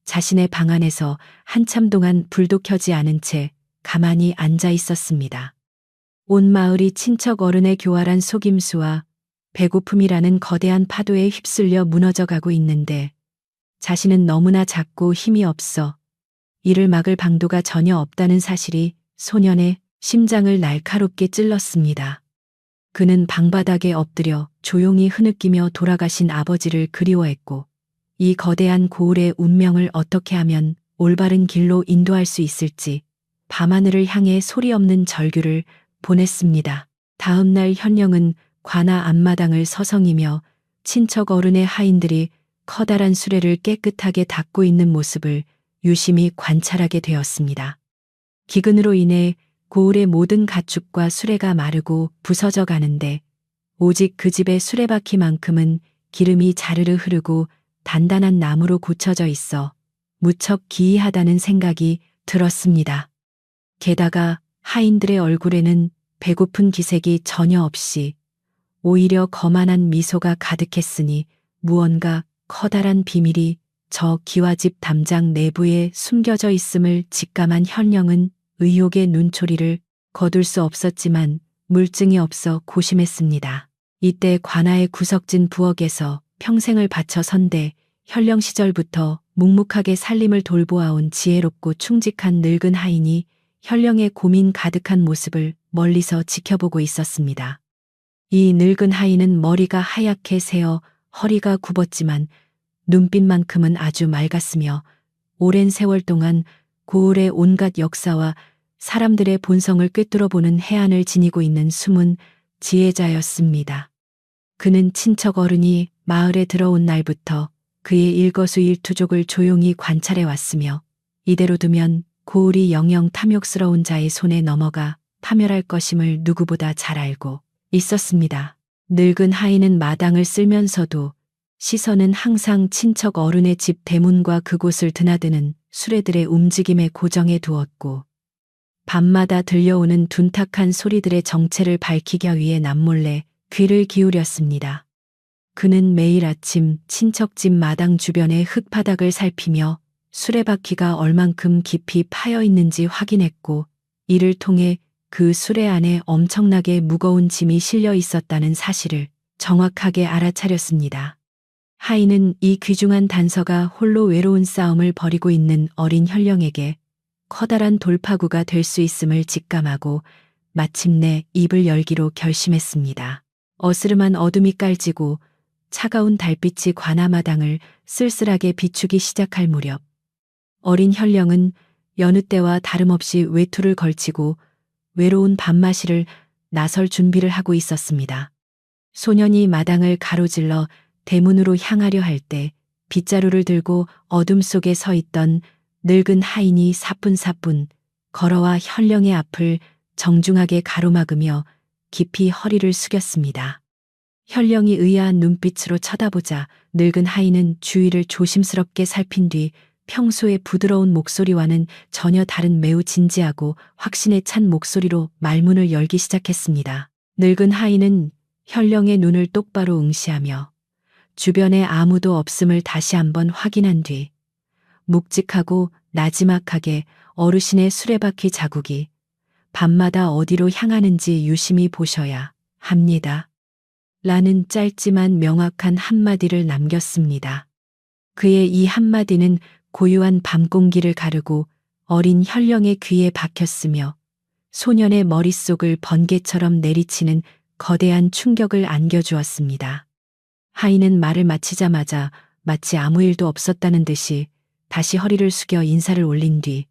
자신의 방 안에서 한참 동안 불도 켜지 않은 채 가만히 앉아 있었습니다. 온 마을이 친척 어른의 교활한 속임수와 배고픔이라는 거대한 파도에 휩쓸려 무너져 가고 있는데 자신은 너무나 작고 힘이 없어 이를 막을 방도가 전혀 없다는 사실이 소년의 심장을 날카롭게 찔렀습니다. 그는 방바닥에 엎드려 조용히 흐느끼며 돌아가신 아버지를 그리워했고 이 거대한 고을의 운명을 어떻게 하면 올바른 길로 인도할 수 있을지 밤하늘을 향해 소리 없는 절규를 보냈습니다. 다음 날 현령은 관아 앞마당을 서성이며 친척 어른의 하인들이 커다란 수레를 깨끗하게 닦고 있는 모습을 유심히 관찰하게 되었습니다. 기근으로 인해 고을의 모든 가축과 수레가 마르고 부서져 가는데 오직 그 집의 수레바퀴만큼은 기름이 자르르 흐르고 단단한 나무로 고쳐져 있어 무척 기이하다는 생각이 들었습니다. 게다가 하인들의 얼굴에는 배고픈 기색이 전혀 없이 오히려 거만한 미소가 가득했으니 무언가 커다란 비밀이 저 기와집 담장 내부에 숨겨져 있음을 직감한 현령은 의혹의 눈초리를 거둘 수 없었지만 물증이 없어 고심했습니다. 이때 관아의 구석진 부엌에서 평생을 바쳐 선대 현령 시절부터 묵묵하게 살림을 돌보아온 지혜롭고 충직한 늙은 하인이 현령의 고민 가득한 모습을 멀리서 지켜보고 있었습니다. 이 늙은 하인은 머리가 하얗게 새어 허리가 굽었지만 눈빛만큼은 아주 맑았으며 오랜 세월 동안 고을의 온갖 역사와 사람들의 본성을 꿰뚫어보는 해안을 지니고 있는 숨은 지혜자였습니다. 그는 친척 어른이 마을에 들어온 날부터 그의 일거수일투족을 조용히 관찰해 왔으며 이대로 두면 고을이 영영 탐욕스러운 자의 손에 넘어가 파멸할 것임을 누구보다 잘 알고 있었습니다. 늙은 하인은 마당을 쓸면서도 시선은 항상 친척 어른의 집 대문과 그곳을 드나드는 수레들의 움직임에 고정해 두었고 밤마다 들려오는 둔탁한 소리들의 정체를 밝히기 위해 남몰래 귀를 기울였습니다. 그는 매일 아침 친척집 마당 주변의 흙바닥을 살피며 수레바퀴가 얼만큼 깊이 파여 있는지 확인했고 이를 통해 그 수레 안에 엄청나게 무거운 짐이 실려 있었다는 사실을 정확하게 알아차렸습니다. 하인은 이 귀중한 단서가 홀로 외로운 싸움을 벌이고 있는 어린 현령에게 커다란 돌파구가 될 수 있음을 직감하고 마침내 입을 열기로 결심했습니다. 어스름한 어둠이 깔지고 차가운 달빛이 관아마당을 쓸쓸하게 비추기 시작할 무렵 어린 현령은 여느 때와 다름없이 외투를 걸치고 외로운 밤마시를 나설 준비를 하고 있었습니다. 소년이 마당을 가로질러 대문으로 향하려 할 때 빗자루를 들고 어둠 속에 서 있던 늙은 하인이 사뿐사뿐 걸어와 현령의 앞을 정중하게 가로막으며 깊이 허리를 숙였습니다. 현령이 의아한 눈빛으로 쳐다보자 늙은 하인은 주위를 조심스럽게 살핀 뒤 평소의 부드러운 목소리와는 전혀 다른 매우 진지하고 확신에 찬 목소리로 말문을 열기 시작했습니다. 늙은 하인은 현령의 눈을 똑바로 응시하며 주변에 아무도 없음을 다시 한번 확인한 뒤 묵직하고 나지막하게 어르신의 수레바퀴 자국이 밤마다 어디로 향하는지 유심히 보셔야 합니다. 라는 짧지만 명확한 한마디를 남겼습니다. 그의 이 한마디는 고요한 밤 공기를 가르고 어린 현령의 귀에 박혔으며 소년의 머릿속을 번개처럼 내리치는 거대한 충격을 안겨주었습니다. 하인은 말을 마치자마자 마치 아무 일도 없었다는 듯이 다시 허리를 숙여 인사를 올린 뒤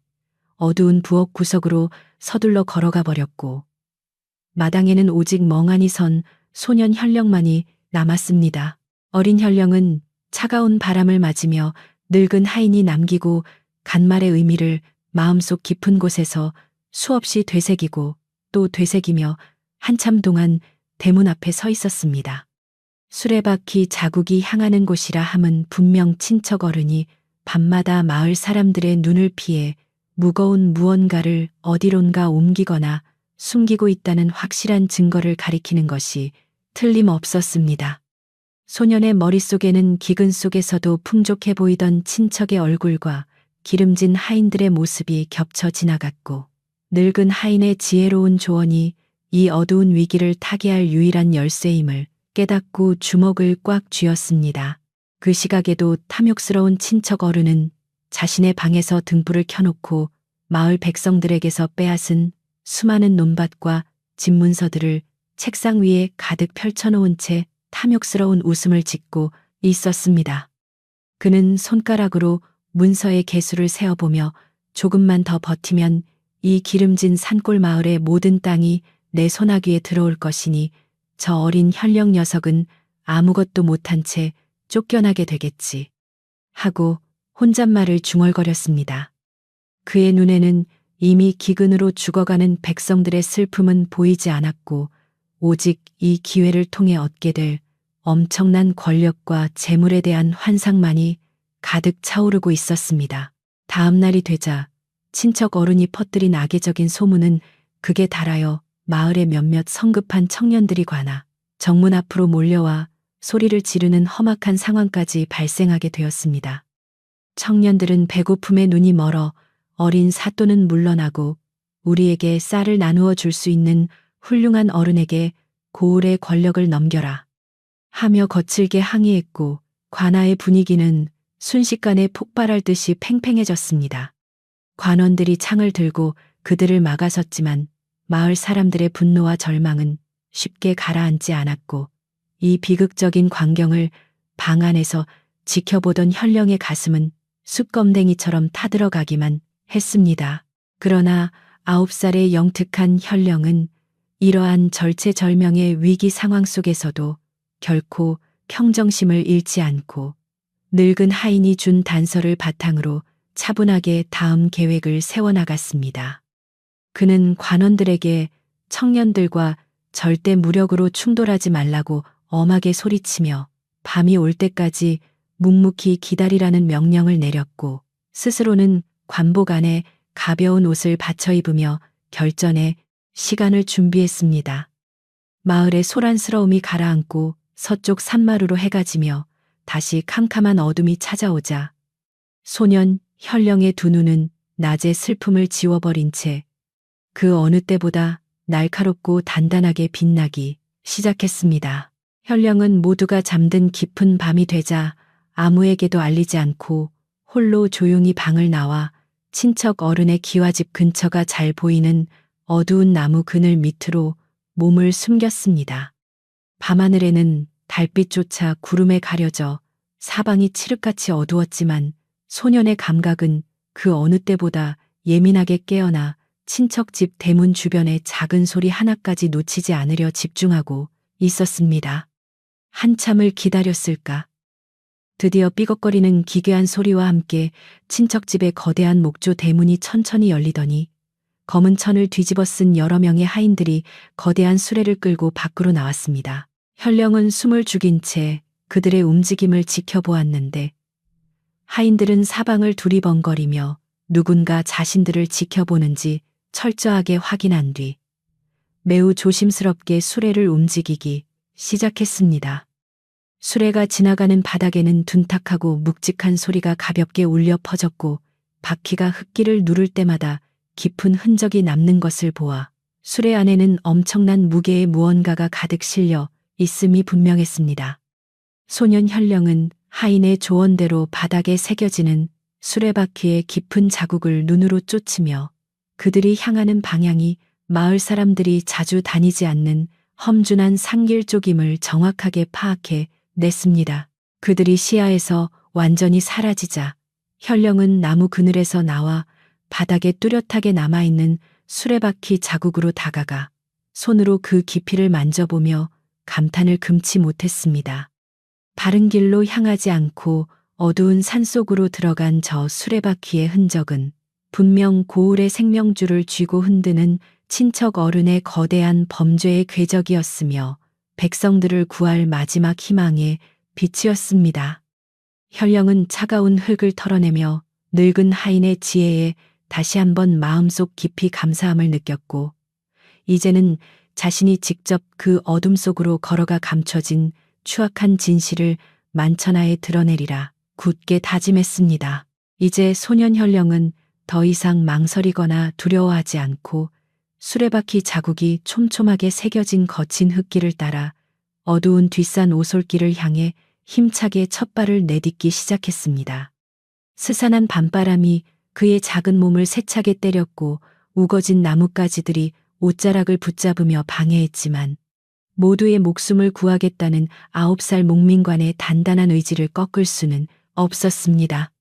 어두운 부엌 구석으로 서둘러 걸어가 버렸고 마당에는 오직 멍하니 선 소년 현령만이 남았습니다. 어린 현령은 차가운 바람을 맞으며 늙은 하인이 남기고 간 말의 의미를 마음속 깊은 곳에서 수없이 되새기고 또 되새기며 한참 동안 대문 앞에 서 있었습니다. 수레바퀴 자국이 향하는 곳이라 함은 분명 친척 어른이 밤마다 마을 사람들의 눈을 피해 무거운 무언가를 어디론가 옮기거나 숨기고 있다는 확실한 증거를 가리키는 것이 틀림없었습니다. 소년의 머릿속에는 기근 속에서도 풍족해 보이던 친척의 얼굴과 기름진 하인들의 모습이 겹쳐 지나갔고 늙은 하인의 지혜로운 조언이 이 어두운 위기를 타개할 유일한 열쇠임을 깨닫고 주먹을 꽉 쥐었습니다. 그 시각에도 탐욕스러운 친척 어른은 자신의 방에서 등불을 켜놓고 마을 백성들에게서 빼앗은 수많은 논밭과 집문서들을 책상 위에 가득 펼쳐놓은 채 탐욕스러운 웃음을 짓고 있었습니다. 그는 손가락으로 문서의 개수를 세어보며 조금만 더 버티면 이 기름진 산골 마을의 모든 땅이 내 소나귀에 들어올 것이니 저 어린 현령 녀석은 아무것도 못한 채 쫓겨나게 되겠지. 하고 혼잣말을 중얼거렸습니다. 그의 눈에는 이미 기근으로 죽어가는 백성들의 슬픔은 보이지 않았고 오직 이 기회를 통해 얻게 될 엄청난 권력과 재물에 대한 환상만이 가득 차오르고 있었습니다. 다음 날이 되자 친척 어른이 퍼뜨린 악의적인 소문은 극에 달하여 마을의 몇몇 성급한 청년들이 관아 정문 앞으로 몰려와 소리를 지르는 험악한 상황까지 발생하게 되었습니다. 청년들은 배고픔에 눈이 멀어 어린 사또는 물러나고 우리에게 쌀을 나누어 줄 수 있는 훌륭한 어른에게 고을의 권력을 넘겨라 하며 거칠게 항의했고 관아의 분위기는 순식간에 폭발할 듯이 팽팽해졌습니다. 관원들이 창을 들고 그들을 막아섰지만 마을 사람들의 분노와 절망은 쉽게 가라앉지 않았고 이 비극적인 광경을 방 안에서 지켜보던 현령의 가슴은 숯검댕이처럼 타들어가기만 했습니다. 그러나 9살의 영특한 현령은 이러한 절체절명의 위기 상황 속에서도 결코 평정심을 잃지 않고 늙은 하인이 준 단서를 바탕으로 차분하게 다음 계획을 세워나갔습니다. 그는 관원들에게 청년들과 절대 무력으로 충돌하지 말라고 엄하게 소리치며 밤이 올 때까지 묵묵히 기다리라는 명령을 내렸고 스스로는 관복 안에 가벼운 옷을 받쳐 입으며 결전에 시간을 준비했습니다. 마을의 소란스러움이 가라앉고 서쪽 산마루로 해가 지며 다시 캄캄한 어둠이 찾아오자 소년 현령의 두 눈은 낮의 슬픔을 지워버린 채 그 어느 때보다 날카롭고 단단하게 빛나기 시작했습니다. 현령은 모두가 잠든 깊은 밤이 되자 아무에게도 알리지 않고 홀로 조용히 방을 나와 친척 어른의 기와집 근처가 잘 보이는 어두운 나무 그늘 밑으로 몸을 숨겼습니다. 밤하늘에는 달빛조차 구름에 가려져 사방이 칠흑같이 어두웠지만 소년의 감각은 그 어느 때보다 예민하게 깨어나 친척집 대문 주변의 작은 소리 하나까지 놓치지 않으려 집중하고 있었습니다. 한참을 기다렸을까. 드디어 삐걱거리는 기괴한 소리와 함께 친척집의 거대한 목조 대문이 천천히 열리더니 검은 천을 뒤집어 쓴 여러 명의 하인들이 거대한 수레를 끌고 밖으로 나왔습니다. 현령은 숨을 죽인 채 그들의 움직임을 지켜보았는데 하인들은 사방을 두리번거리며 누군가 자신들을 지켜보는지 철저하게 확인한 뒤 매우 조심스럽게 수레를 움직이기 시작했습니다. 수레가 지나가는 바닥에는 둔탁하고 묵직한 소리가 가볍게 울려 퍼졌고 바퀴가 흙길을 누를 때마다 깊은 흔적이 남는 것을 보아 수레 안에는 엄청난 무게의 무언가가 가득 실려 있음이 분명했습니다. 소년 현령은 하인의 조언대로 바닥에 새겨지는 수레바퀴의 깊은 자국을 눈으로 쫓으며 그들이 향하는 방향이 마을 사람들이 자주 다니지 않는 험준한 산길 쪽임을 정확하게 파악해 냈습니다. 그들이 시야에서 완전히 사라지자 현령은 나무 그늘에서 나와 바닥에 뚜렷하게 남아있는 수레바퀴 자국으로 다가가 손으로 그 깊이를 만져보며 감탄을 금치 못했습니다. 바른 길로 향하지 않고 어두운 산속으로 들어간 저 수레바퀴의 흔적은 분명 고을의 생명줄을 쥐고 흔드는 친척 어른의 거대한 범죄의 궤적이었으며 백성들을 구할 마지막 희망의 빛이었습니다. 현령은 차가운 흙을 털어내며 늙은 하인의 지혜에 다시 한번 마음속 깊이 감사함을 느꼈고 이제는 자신이 직접 그 어둠 속으로 걸어가 감춰진 추악한 진실을 만천하에 드러내리라 굳게 다짐했습니다. 이제 소년 현령은 더 이상 망설이거나 두려워하지 않고 수레바퀴 자국이 촘촘하게 새겨진 거친 흙길을 따라 어두운 뒷산 오솔길을 향해 힘차게 첫발을 내딛기 시작했습니다. 스산한 밤바람이 그의 작은 몸을 세차게 때렸고 우거진 나뭇가지들이 옷자락을 붙잡으며 방해했지만 모두의 목숨을 구하겠다는 9살 목민관의 단단한 의지를 꺾을 수는 없었습니다.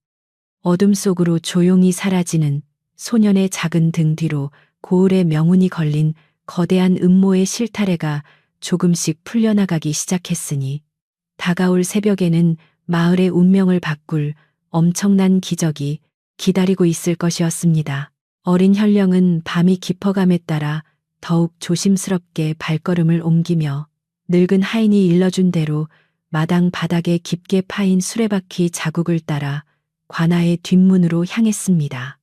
어둠 속으로 조용히 사라지는 소년의 작은 등 뒤로 고을의 명운이 걸린 거대한 음모의 실타래가 조금씩 풀려나가기 시작했으니 다가올 새벽에는 마을의 운명을 바꿀 엄청난 기적이 기다리고 있을 것이었습니다. 어린 현령은 밤이 깊어감에 따라 더욱 조심스럽게 발걸음을 옮기며 늙은 하인이 일러준 대로 마당 바닥에 깊게 파인 수레바퀴 자국을 따라 관아의 뒷문으로 향했습니다.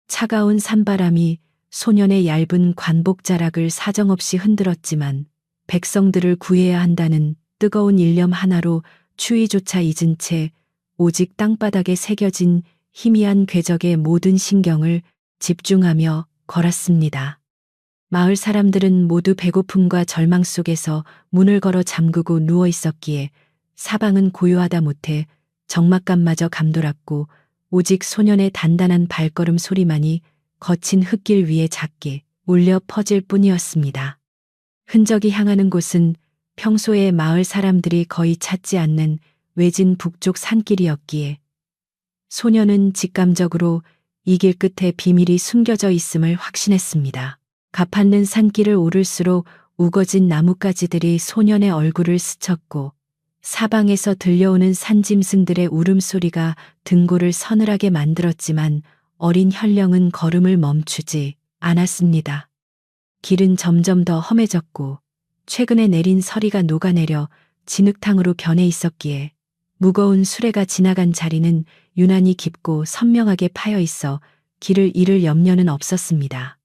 차가운 산바람이 소년의 얇은 관복자락을 사정없이 흔들었지만 백성들을 구해야 한다는 뜨거운 일념 하나로 추위조차 잊은 채 오직 땅바닥에 새겨진 희미한 궤적의 모든 신경을 집중하며 걸었습니다. 마을 사람들은 모두 배고픔과 절망 속에서 문을 걸어 잠그고 누워 있었기에 사방은 고요하다 못해 적막감마저 감돌았고 오직 소년의 단단한 발걸음 소리만이 거친 흙길 위에 작게 울려 퍼질 뿐이었습니다. 흔적이 향하는 곳은 평소에 마을 사람들이 거의 찾지 않는 외진 북쪽 산길이었기에 소년은 직감적으로 이 길 끝에 비밀이 숨겨져 있음을 확신했습니다. 가판는 산길을 오를수록 우거진 나뭇가지들이 소년의 얼굴을 스쳤고 사방에서 들려오는 산짐승들의 울음소리가 등골을 서늘하게 만들었지만 어린 현령은 걸음을 멈추지 않았습니다. 길은 점점 더 험해졌고 최근에 내린 서리가 녹아내려 진흙탕으로 변해 있었기에 무거운 수레가 지나간 자리는 유난히 깊고 선명하게 파여 있어 길을 잃을 염려는 없었습니다.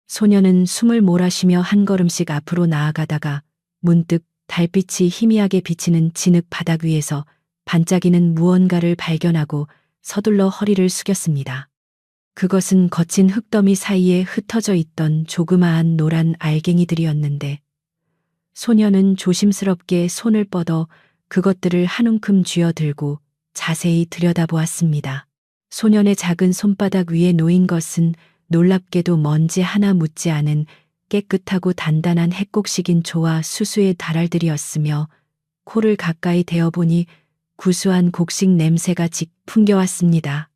소년은 숨을 몰아쉬며 한 걸음씩 앞으로 나아가다가 문득 달빛이 희미하게 비치는 진흙 바닥 위에서 반짝이는 무언가를 발견하고 서둘러 허리를 숙였습니다. 그것은 거친 흙더미 사이에 흩어져 있던 조그마한 노란 알갱이들이었는데 소년은 조심스럽게 손을 뻗어 그것들을 한 움큼 쥐어들고 자세히 들여다보았습니다. 소년의 작은 손바닥 위에 놓인 것은 놀랍게도 먼지 하나 묻지 않은 깨끗하고 단단한 핵곡식인 조와 수수의 달알들이었으며 코를 가까이 대어보니 구수한 곡식 냄새가 직 풍겨왔습니다.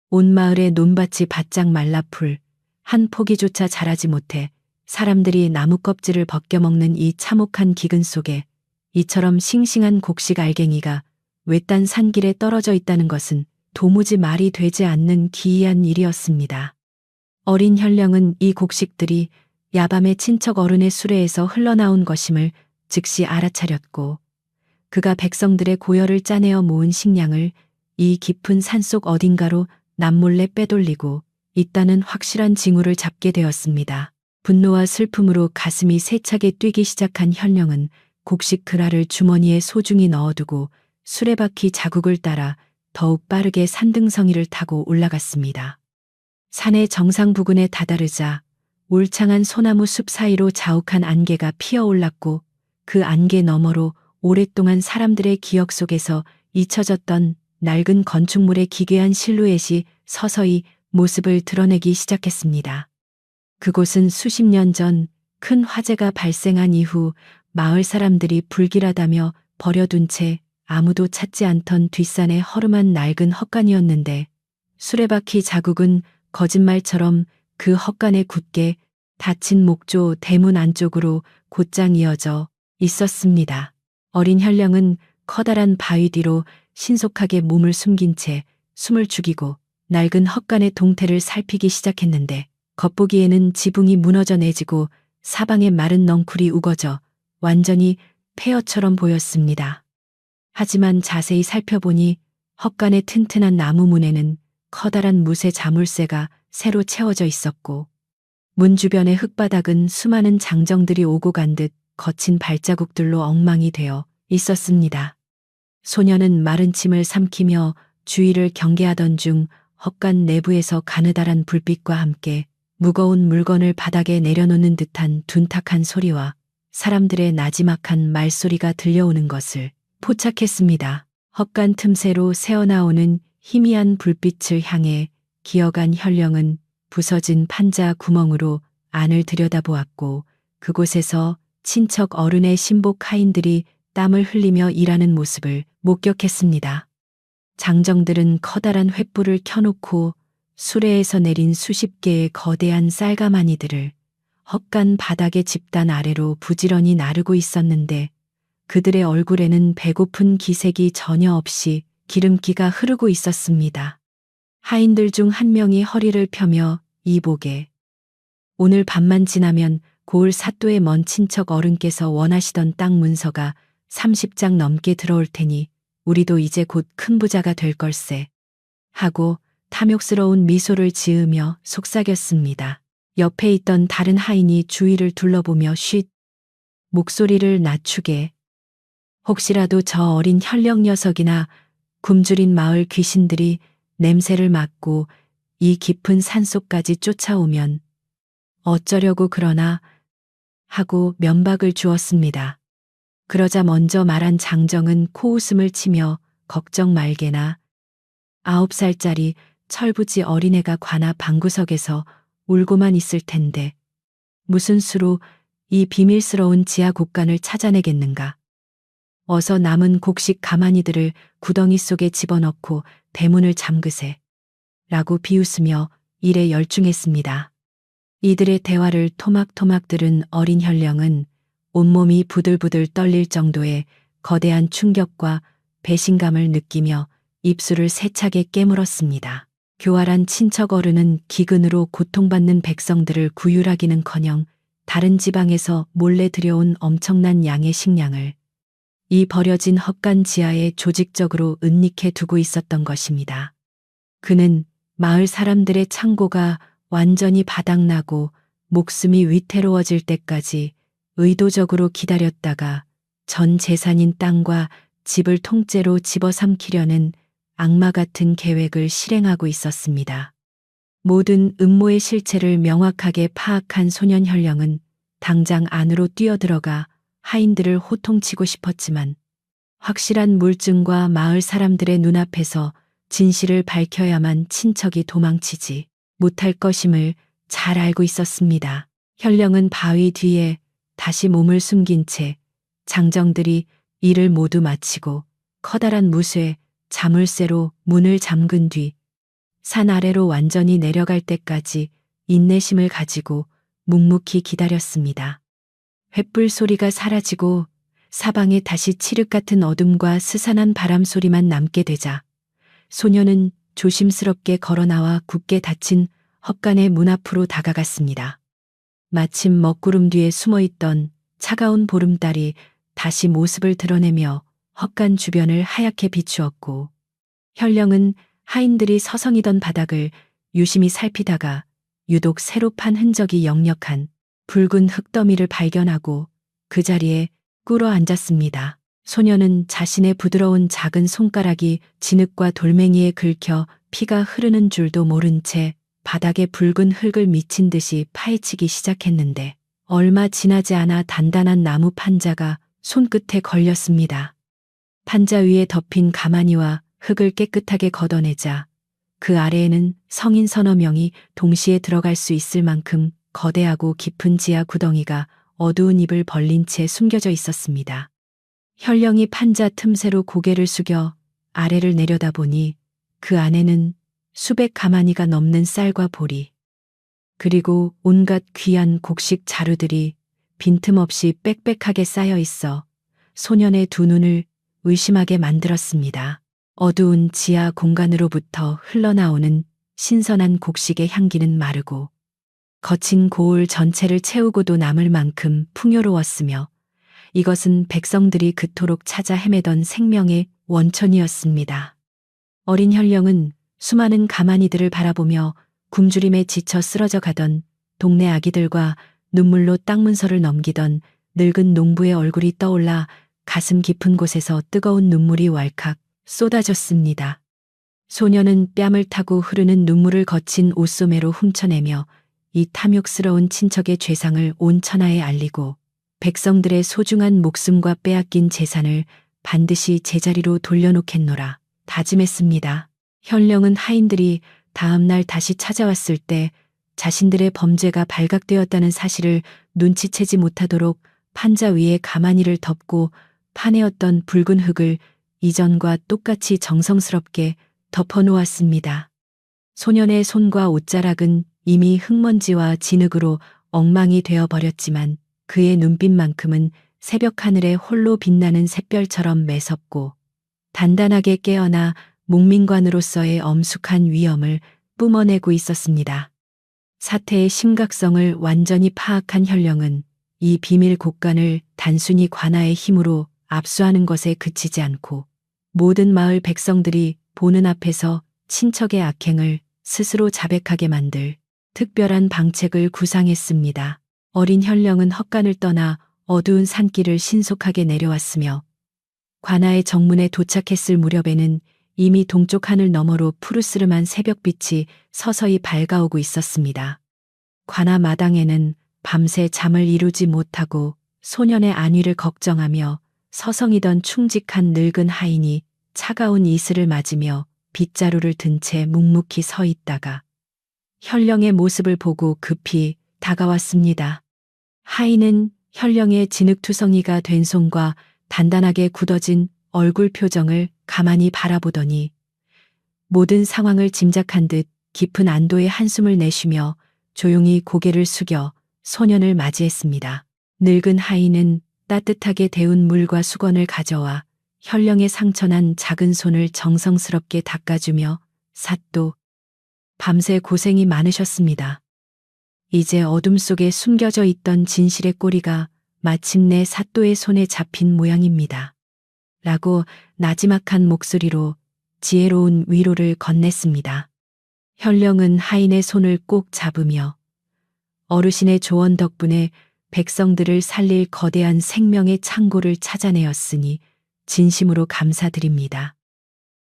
온 마을의 논밭이 바짝 말라풀 한 포기조차 자라지 못해 사람들이 나무 껍질을 벗겨먹는 이 참혹한 기근 속에 이처럼 싱싱한 곡식 알갱이가 외딴 산길에 떨어져 있다는 것은 도무지 말이 되지 않는 기이한 일이었습니다. 어린 현령은 이 곡식들이 야밤에 친척 어른의 수레에서 흘러나온 것임을 즉시 알아차렸고 그가 백성들의 고열을 짜내어 모은 식량을 이 깊은 산속 어딘가로 남몰래 빼돌리고 있다는 확실한 징후를 잡게 되었습니다. 분노와 슬픔으로 가슴이 세차게 뛰기 시작한 현령은 곡식 그라를 주머니에 소중히 넣어두고 수레바퀴 자국을 따라 더욱 빠르게 산등성이를 타고 올라갔습니다. 산의 정상 부근에 다다르자 울창한 소나무 숲 사이로 자욱한 안개가 피어올랐고 그 안개 너머로 오랫동안 사람들의 기억 속에서 잊혀졌던 낡은 건축물의 기괴한 실루엣이 서서히 모습을 드러내기 시작했습니다. 그곳은 수십 년 전 큰 화재가 발생한 이후 마을 사람들이 불길하다며 버려둔 채 아무도 찾지 않던 뒷산의 허름한 낡은 헛간이었는데, 수레바퀴 자국은 거짓말처럼 그 헛간에 굳게 닫힌 목조 대문 안쪽으로 곧장 이어져 있었습니다. 어린 현령은 커다란 바위 뒤로 신속하게 몸을 숨긴 채 숨을 죽이고 낡은 헛간의 동태를 살피기 시작했는데, 겉보기에는 지붕이 무너져 내지고 사방에 마른 넝쿨이 우거져 완전히 폐허처럼 보였습니다. 하지만 자세히 살펴보니 헛간의 튼튼한 나무 문에는 커다란 무쇠 자물쇠가 새로 채워져 있었고, 문 주변의 흙바닥은 수많은 장정들이 오고 간 듯 거친 발자국들로 엉망이 되어 있었습니다. 소녀는 마른 침을 삼키며 주위를 경계하던 중 헛간 내부에서 가느다란 불빛과 함께 무거운 물건을 바닥에 내려놓는 듯한 둔탁한 소리와 사람들의 나지막한 말소리가 들려오는 것을 포착했습니다. 헛간 틈새로 새어나오는 희미한 불빛을 향해 기어간 현령은 부서진 판자 구멍으로 안을 들여다보았고, 그곳에서 친척 어른의 신복 하인들이 땀을 흘리며 일하는 모습을 목격했습니다. 장정들은 커다란 횃불을 켜놓고 수레에서 내린 수십 개의 거대한 쌀가마니들을 헛간 바닥의 집단 아래로 부지런히 나르고 있었는데, 그들의 얼굴에는 배고픈 기색이 전혀 없이 기름기가 흐르고 있었습니다. 하인들 중 한 명이 허리를 펴며 이보게, 오늘 밤만 지나면 고을 사또의 먼 친척 어른께서 원하시던 땅 문서가 30장 넘게 들어올 테니 우리도 이제 곧 큰 부자가 될 걸세 하고 탐욕스러운 미소를 지으며 속삭였습니다. 옆에 있던 다른 하인이 주위를 둘러보며 쉿 목소리를 낮추게, 혹시라도 저 어린 현령 녀석이나 굶주린 마을 귀신들이 냄새를 맡고 이 깊은 산속까지 쫓아오면 어쩌려고 그러나 하고 면박을 주었습니다. 그러자 먼저 말한 장정은 코웃음을 치며 걱정 말게나, 9살짜리 철부지 어린애가 관아 방구석에서 울고만 있을 텐데 무슨 수로 이 비밀스러운 지하 곳간을 찾아내겠는가. 어서 남은 곡식 가마니들을 구덩이 속에 집어넣고 대문을 잠그세 라고 비웃으며 일에 열중했습니다. 이들의 대화를 토막토막 들은 어린 현령은 온몸이 부들부들 떨릴 정도의 거대한 충격과 배신감을 느끼며 입술을 세차게 깨물었습니다. 교활한 친척 어른은 기근으로 고통받는 백성들을 구휼하기는커녕 다른 지방에서 몰래 들여온 엄청난 양의 식량을 이 버려진 헛간 지하에 조직적으로 은닉해 두고 있었던 것입니다. 그는 마을 사람들의 창고가 완전히 바닥나고 목숨이 위태로워질 때까지 의도적으로 기다렸다가 전 재산인 땅과 집을 통째로 집어삼키려는 악마 같은 계획을 실행하고 있었습니다. 모든 음모의 실체를 명확하게 파악한 소년 현령은 당장 안으로 뛰어들어가 하인들을 호통치고 싶었지만 확실한 물증과 마을 사람들의 눈앞에서 진실을 밝혀야만 친척이 도망치지 못할 것임을 잘 알고 있었습니다. 현령은 바위 뒤에 다시 몸을 숨긴 채 장정들이 일을 모두 마치고 커다란 무쇠 자물쇠로 문을 잠근 뒤 산 아래로 완전히 내려갈 때까지 인내심을 가지고 묵묵히 기다렸습니다. 횃불 소리가 사라지고 사방에 다시 칠흑 같은 어둠과 스산한 바람 소리만 남게 되자 소녀는 조심스럽게 걸어나와 굳게 닫힌 헛간의 문 앞으로 다가갔습니다. 마침 먹구름 뒤에 숨어있던 차가운 보름달이 다시 모습을 드러내며 헛간 주변을 하얗게 비추었고, 현령은 하인들이 서성이던 바닥을 유심히 살피다가 유독 새로 판 흔적이 역력한 붉은 흙더미를 발견하고 그 자리에 꿇어 앉았습니다. 소녀는 자신의 부드러운 작은 손가락이 진흙과 돌멩이에 긁혀 피가 흐르는 줄도 모른 채 바닥에 붉은 흙을 미친 듯이 파헤치기 시작했는데, 얼마 지나지 않아 단단한 나무 판자가 손끝에 걸렸습니다. 판자 위에 덮인 가마니와 흙을 깨끗하게 걷어내자 그 아래에는 성인 서너 명이 동시에 들어갈 수 있을 만큼 거대하고 깊은 지하 구덩이가 어두운 입을 벌린 채 숨겨져 있었습니다. 현령이 판자 틈새로 고개를 숙여 아래를 내려다보니 그 안에는 수백 가마니가 넘는 쌀과 보리, 그리고 온갖 귀한 곡식 자루들이 빈틈없이 빽빽하게 쌓여 있어 소년의 두 눈을 의심하게 만들었습니다. 어두운 지하 공간으로부터 흘러나오는 신선한 곡식의 향기는 마르고 거친 고을 전체를 채우고도 남을 만큼 풍요로웠으며 이것은 백성들이 그토록 찾아 헤매던 생명의 원천이었습니다. 어린 현령은 수많은 가마니들을 바라보며 굶주림에 지쳐 쓰러져 가던 동네 아기들과 눈물로 땅 문서를 넘기던 늙은 농부의 얼굴이 떠올라 가슴 깊은 곳에서 뜨거운 눈물이 왈칵 쏟아졌습니다. 소녀는 뺨을 타고 흐르는 눈물을 거친 옷소매로 훔쳐내며 이 탐욕스러운 친척의 죄상을 온 천하에 알리고 백성들의 소중한 목숨과 빼앗긴 재산을 반드시 제자리로 돌려놓겠노라 다짐했습니다. 현령은 하인들이 다음 날 다시 찾아왔을 때 자신들의 범죄가 발각되었다는 사실을 눈치채지 못하도록 판자 위에 가마니를 덮고 파내었던 붉은 흙을 이전과 똑같이 정성스럽게 덮어놓았습니다. 소년의 손과 옷자락은 이미 흙먼지와 진흙으로 엉망이 되어버렸지만 그의 눈빛만큼은 새벽 하늘에 홀로 빛나는 샛별처럼 매섭고 단단하게 깨어나 목민관으로서의 엄숙한 위엄을 뿜어내고 있었습니다. 사태의 심각성을 완전히 파악한 현령은 이 비밀 곳간을 단순히 관아의 힘으로 압수하는 것에 그치지 않고 모든 마을 백성들이 보는 앞에서 친척의 악행을 스스로 자백하게 만들 특별한 방책을 구상했습니다. 어린 현령은 헛간을 떠나 어두운 산길을 신속하게 내려왔으며 관아의 정문에 도착했을 무렵에는 이미 동쪽 하늘 너머로 푸르스름한 새벽빛이 서서히 밝아오고 있었습니다. 관아 마당에는 밤새 잠을 이루지 못하고 소년의 안위를 걱정하며 서성이던 충직한 늙은 하인이 차가운 이슬을 맞으며 빗자루를 든 채 묵묵히 서 있다가 현령의 모습을 보고 급히 다가왔습니다. 하인은 현령의 진흙투성이가 된 손과 단단하게 굳어진 얼굴 표정을 가만히 바라보더니 모든 상황을 짐작한 듯 깊은 안도의 한숨을 내쉬며 조용히 고개를 숙여 소년을 맞이했습니다. 늙은 하인은 따뜻하게 데운 물과 수건을 가져와 현령의 상처난 작은 손을 정성스럽게 닦아주며 사또, 밤새 고생이 많으셨습니다. 이제 어둠 속에 숨겨져 있던 진실의 꼬리가 마침내 사또의 손에 잡힌 모양입니다. 라고 나지막한 목소리로 지혜로운 위로를 건넸습니다. 현령은 하인의 손을 꼭 잡으며 어르신의 조언 덕분에 백성들을 살릴 거대한 생명의 창고를 찾아내었으니 진심으로 감사드립니다.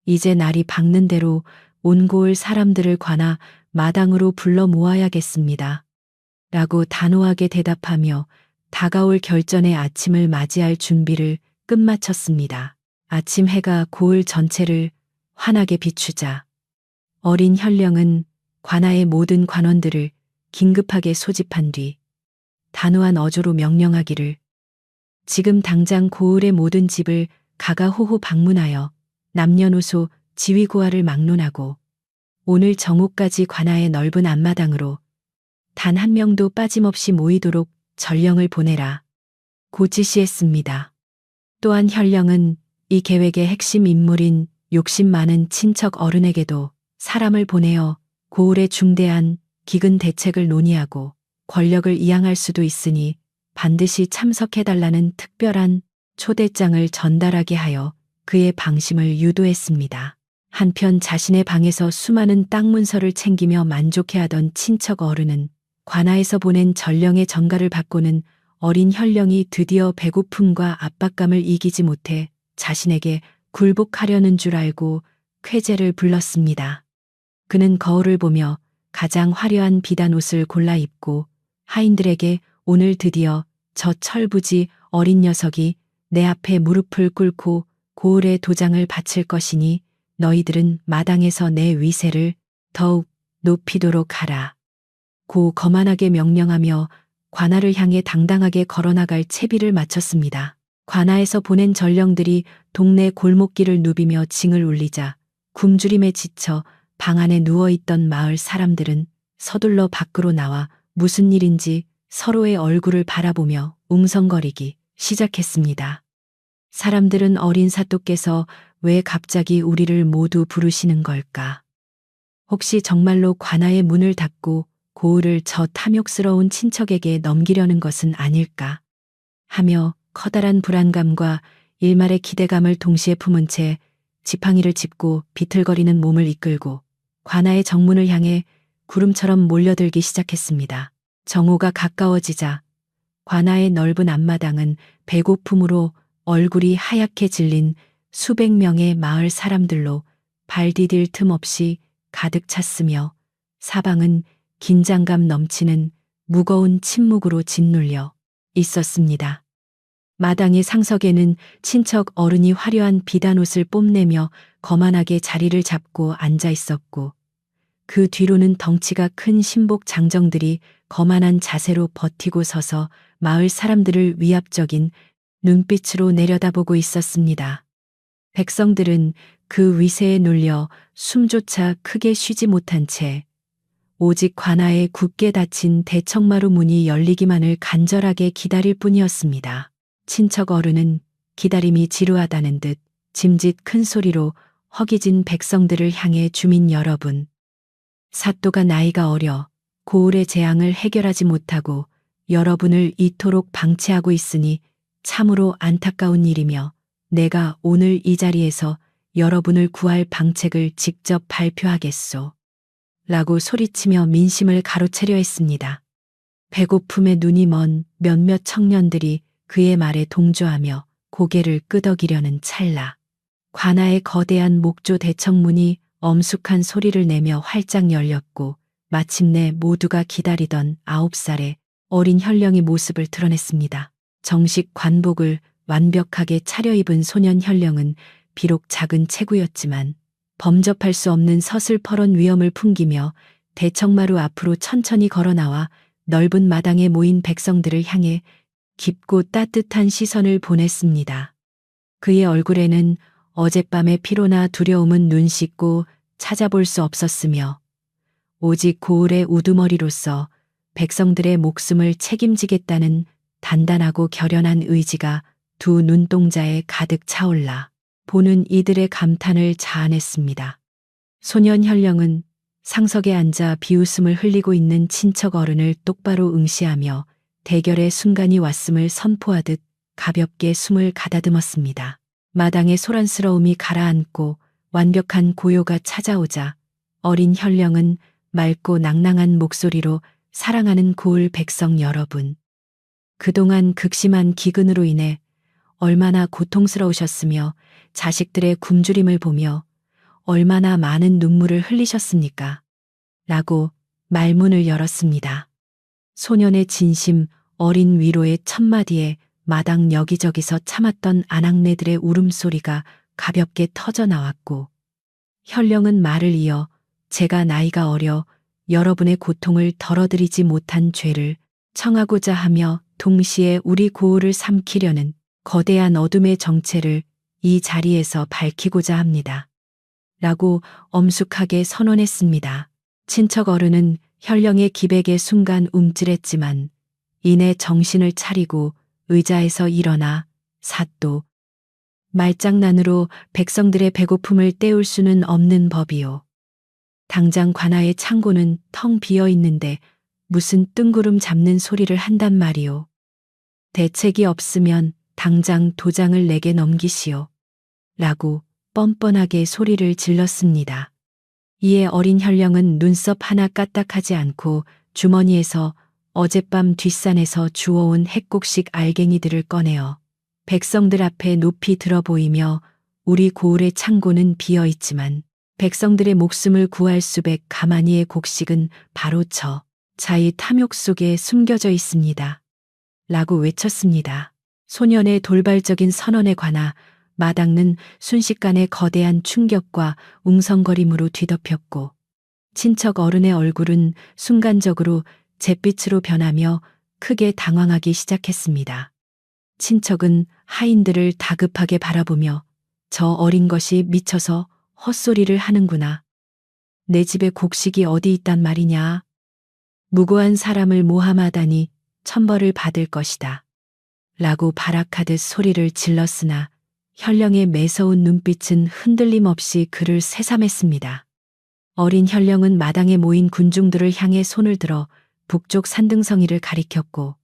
이제 날이 밝는 대로 온고을 사람들을 관아 마당으로 불러 모아야겠습니다. 라고 단호하게 대답하며 다가올 결전의 아침을 맞이할 준비를 끝마쳤습니다. 아침 해가 고을 전체를 환하게 비추자 어린 현령은 관아의 모든 관원들을 긴급하게 소집한 뒤 단호한 어조로 명령하기를 지금 당장 고을의 모든 집을 가가호호 방문하여 남녀노소 지위고하를 막론하고 오늘 정오까지 관아의 넓은 앞마당으로 단 한 명도 빠짐없이 모이도록 전령을 보내라. 고 지시했습니다. 또한 현령은 이 계획의 핵심 인물인 욕심 많은 친척 어른에게도 사람을 보내어 고을의 중대한 기근 대책을 논의하고 권력을 이양할 수도 있으니 반드시 참석해달라는 특별한 초대장을 전달하게 하여 그의 방심을 유도했습니다. 한편 자신의 방에서 수많은 땅 문서를 챙기며 만족해하던 친척 어른은 관아에서 보낸 전령의 전가를 받고는 어린 현령이 드디어 배고픔과 압박감을 이기지 못해 자신에게 굴복하려는 줄 알고 쾌재를 불렀습니다. 그는 거울을 보며 가장 화려한 비단 옷을 골라 입고 하인들에게 오늘 드디어 저 철부지 어린 녀석이 내 앞에 무릎을 꿇고 고을의 도장을 바칠 것이니 너희들은 마당에서 내 위세를 더욱 높이도록 하라. 고 거만하게 명령하며 관아를 향해 당당하게 걸어나갈 채비를 마쳤습니다. 관아에서 보낸 전령들이 동네 골목길을 누비며 징을 울리자 굶주림에 지쳐 방 안에 누워있던 마을 사람들은 서둘러 밖으로 나와 무슨 일인지 서로의 얼굴을 바라보며 웅성거리기 시작했습니다. 사람들은 어린 사또께서 왜 갑자기 우리를 모두 부르시는 걸까? 혹시 정말로 관아의 문을 닫고 고을을 저 탐욕스러운 친척에게 넘기려는 것은 아닐까? 하며 커다란 불안감과 일말의 기대감을 동시에 품은 채 지팡이를 짚고 비틀거리는 몸을 이끌고 관아의 정문을 향해 구름처럼 몰려들기 시작했습니다. 정오가 가까워지자 관아의 넓은 앞마당은 배고픔으로 얼굴이 하얗게 질린 수백 명의 마을 사람들로 발 디딜 틈 없이 가득 찼으며 사방은 긴장감 넘치는 무거운 침묵으로 짓눌려 있었습니다. 마당의 상석에는 친척 어른이 화려한 비단옷을 뽐내며 거만하게 자리를 잡고 앉아 있었고 그 뒤로는 덩치가 큰 신복 장정들이 거만한 자세로 버티고 서서 마을 사람들을 위압적인 눈빛으로 내려다보고 있었습니다. 백성들은 그 위세에 눌려 숨조차 크게 쉬지 못한 채 오직 관아에 굳게 닫힌 대청마루 문이 열리기만을 간절하게 기다릴 뿐이었습니다. 친척 어른은 기다림이 지루하다는 듯 짐짓 큰 소리로 허기진 백성들을 향해 주민 여러분, 사또가 나이가 어려 고을의 재앙을 해결하지 못하고 여러분을 이토록 방치하고 있으니 참으로 안타까운 일이며 내가 오늘 이 자리에서 여러분을 구할 방책을 직접 발표하겠소. 라고 소리치며 민심을 가로채려 했습니다. 배고픔에 눈이 먼 몇몇 청년들이 그의 말에 동조하며 고개를 끄덕이려는 찰나 관아의 거대한 목조 대청문이 엄숙한 소리를 내며 활짝 열렸고 마침내 모두가 기다리던 9살의 어린 현령의 모습을 드러냈습니다. 정식 관복을 완벽하게 차려입은 소년 현령은 비록 작은 체구였지만 범접할 수 없는 서슬퍼런 위엄을 풍기며 대청마루 앞으로 천천히 걸어나와 넓은 마당에 모인 백성들을 향해 깊고 따뜻한 시선을 보냈습니다. 그의 얼굴에는 어젯밤의 피로나 두려움은 눈 씻고 찾아볼 수 없었으며 오직 고을의 우두머리로서 백성들의 목숨을 책임지겠다는 단단하고 결연한 의지가 두 눈동자에 가득 차올라 보는 이들의 감탄을 자아냈습니다. 소년 현령은 상석에 앉아 비웃음을 흘리고 있는 친척 어른을 똑바로 응시하며 대결의 순간이 왔음을 선포하듯 가볍게 숨을 가다듬었습니다. 마당의 소란스러움이 가라앉고 완벽한 고요가 찾아오자 어린 현령은 맑고 낭낭한 목소리로 사랑하는 고을 백성 여러분. 그동안 극심한 기근으로 인해 얼마나 고통스러우셨으며 자식들의 굶주림을 보며 얼마나 많은 눈물을 흘리셨습니까? 라고 말문을 열었습니다. 소년의 진심 어린 위로의 첫마디에 마당 여기저기서 참았던 아낙네들의 울음소리가 가볍게 터져 나왔고 현령은 말을 이어 제가 나이가 어려 여러분의 고통을 덜어드리지 못한 죄를 청하고자 하며 동시에 우리 고을을 삼키려는 거대한 어둠의 정체를 이 자리에서 밝히고자 합니다. 라고 엄숙하게 선언했습니다. 친척 어른은 현령의 기백에 순간 움찔했지만 이내 정신을 차리고 의자에서 일어나 사또 말장난으로 백성들의 배고픔을 때울 수는 없는 법이요. 당장 관아의 창고는 텅 비어 있는데 무슨 뜬구름 잡는 소리를 한단 말이오. 대책이 없으면 당장 도장을 내게 넘기시오. 라고 뻔뻔하게 소리를 질렀습니다. 이에 어린 현령은 눈썹 하나 까딱하지 않고 주머니에서 어젯밤 뒷산에서 주워온 핵곡식 알갱이들을 꺼내어 백성들 앞에 높이 들어 보이며 우리 고을의 창고는 비어 있지만 백성들의 목숨을 구할 수백 가마니의 곡식은 바로 저 자의 탐욕 속에 숨겨져 있습니다. 라고 외쳤습니다. 소년의 돌발적인 선언에 관하 마당은 순식간에 거대한 충격과 웅성거림으로 뒤덮였고 친척 어른의 얼굴은 순간적으로 잿빛으로 변하며 크게 당황하기 시작했습니다. 친척은 하인들을 다급하게 바라보며 저 어린 것이 미쳐서 헛소리를 하는구나. 내 집에 곡식이 어디 있단 말이냐. 무고한 사람을 모함하다니 천벌을 받을 것이다. 라고 발악하듯 소리를 질렀으나 현령의 매서운 눈빛은 흔들림 없이 그를 새삼했습니다. 어린 현령은 마당에 모인 군중들을 향해 손을 들어 북쪽 산등성이를 가리켰고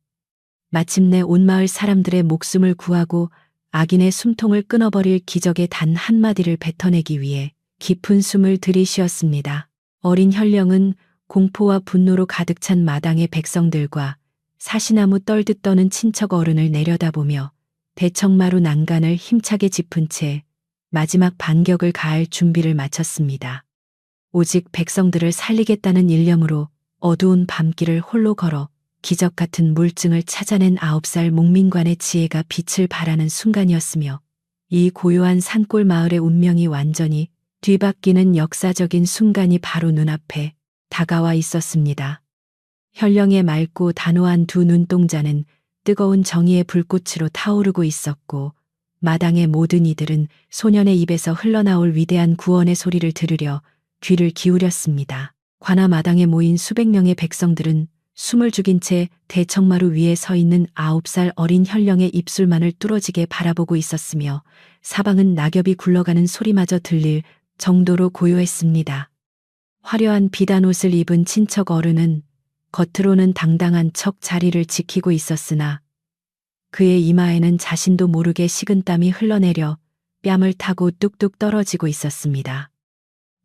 마침내 온 마을 사람들의 목숨을 구하고 악인의 숨통을 끊어버릴 기적의 단 한마디를 뱉어내기 위해 깊은 숨을 들이쉬었습니다. 어린 현령은 공포와 분노로 가득 찬 마당의 백성들과 사시나무 떨듯 떠는 친척 어른을 내려다보며 대청마루 난간을 힘차게 짚은 채 마지막 반격을 가할 준비를 마쳤습니다. 오직 백성들을 살리겠다는 일념으로 어두운 밤길을 홀로 걸어 기적 같은 물증을 찾아낸 9살 목민관의 지혜가 빛을 발하는 순간이었으며 이 고요한 산골 마을의 운명이 완전히 뒤바뀌는 역사적인 순간이 바로 눈앞에 다가와 있었습니다. 현령의 맑고 단호한 두 눈동자는 뜨거운 정의의 불꽃으로 타오르고 있었고 마당의 모든 이들은 소년의 입에서 흘러나올 위대한 구원의 소리를 들으려 귀를 기울였습니다. 관아 마당에 모인 수백 명의 백성들은 숨을 죽인 채 대청마루 위에 서 있는 9살 어린 현령의 입술만을 뚫어지게 바라보고 있었으며 사방은 낙엽이 굴러가는 소리마저 들릴 정도로 고요했습니다. 화려한 비단 옷을 입은 친척 어른은 겉으로는 당당한 척 자리를 지키고 있었으나 그의 이마에는 자신도 모르게 식은땀이 흘러내려 뺨을 타고 뚝뚝 떨어지고 있었습니다.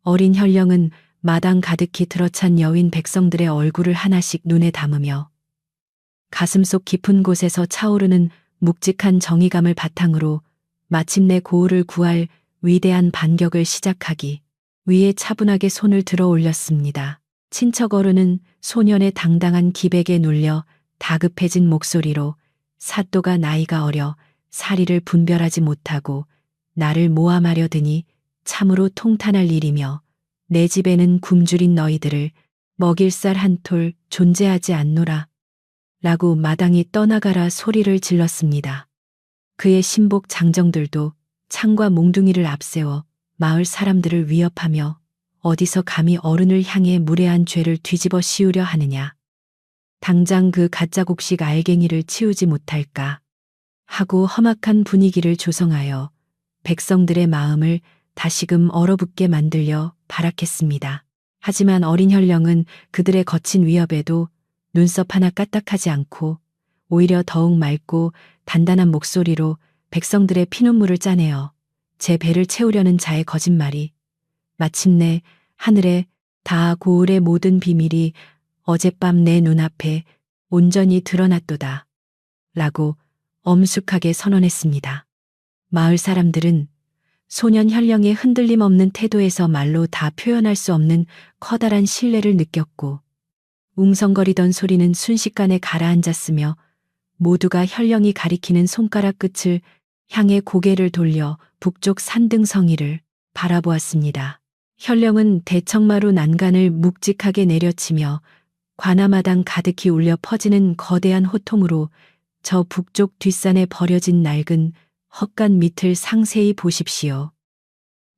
어린 현령은 마당 가득히 들어찬 여윈 백성들의 얼굴을 하나씩 눈에 담으며 가슴속 깊은 곳에서 차오르는 묵직한 정의감을 바탕으로 마침내 고을을 구할 위대한 반격을 시작하기 위해 차분하게 손을 들어 올렸습니다. 친척 어른은 소년의 당당한 기백에 눌려 다급해진 목소리로 사또가 나이가 어려 사리를 분별하지 못하고 나를 모함하려 드니 참으로 통탄할 일이며 내 집에는 굶주린 너희들을 먹일 쌀 한 톨 존재하지 않노라. 라고 마당이 떠나가라 소리를 질렀습니다. 그의 신복 장정들도 창과 몽둥이를 앞세워 마을 사람들을 위협하며 어디서 감히 어른을 향해 무례한 죄를 뒤집어 씌우려 하느냐. 당장 그 가짜 곡식 알갱이를 치우지 못할까 하고 험악한 분위기를 조성하여 백성들의 마음을 다시금 얼어붙게 만들려 발악했습니다. 하지만 어린 현령은 그들의 거친 위협에도 눈썹 하나 까딱하지 않고 오히려 더욱 맑고 단단한 목소리로 백성들의 피눈물을 짜내어 제 배를 채우려는 자의 거짓말이 마침내 하늘에 다 고을의 모든 비밀이 어젯밤 내 눈앞에 온전히 드러났도다. 라고 엄숙하게 선언했습니다. 마을 사람들은 소년 현령의 흔들림 없는 태도에서 말로 다 표현할 수 없는 커다란 신뢰를 느꼈고 웅성거리던 소리는 순식간에 가라앉았으며 모두가 현령이 가리키는 손가락 끝을 향해 고개를 돌려 북쪽 산등성이를 바라보았습니다. 현령은 대청마루 난간을 묵직하게 내려치며 관아마당 가득히 울려 퍼지는 거대한 호통으로 저 북쪽 뒷산에 버려진 낡은 헛간 밑을 상세히 보십시오.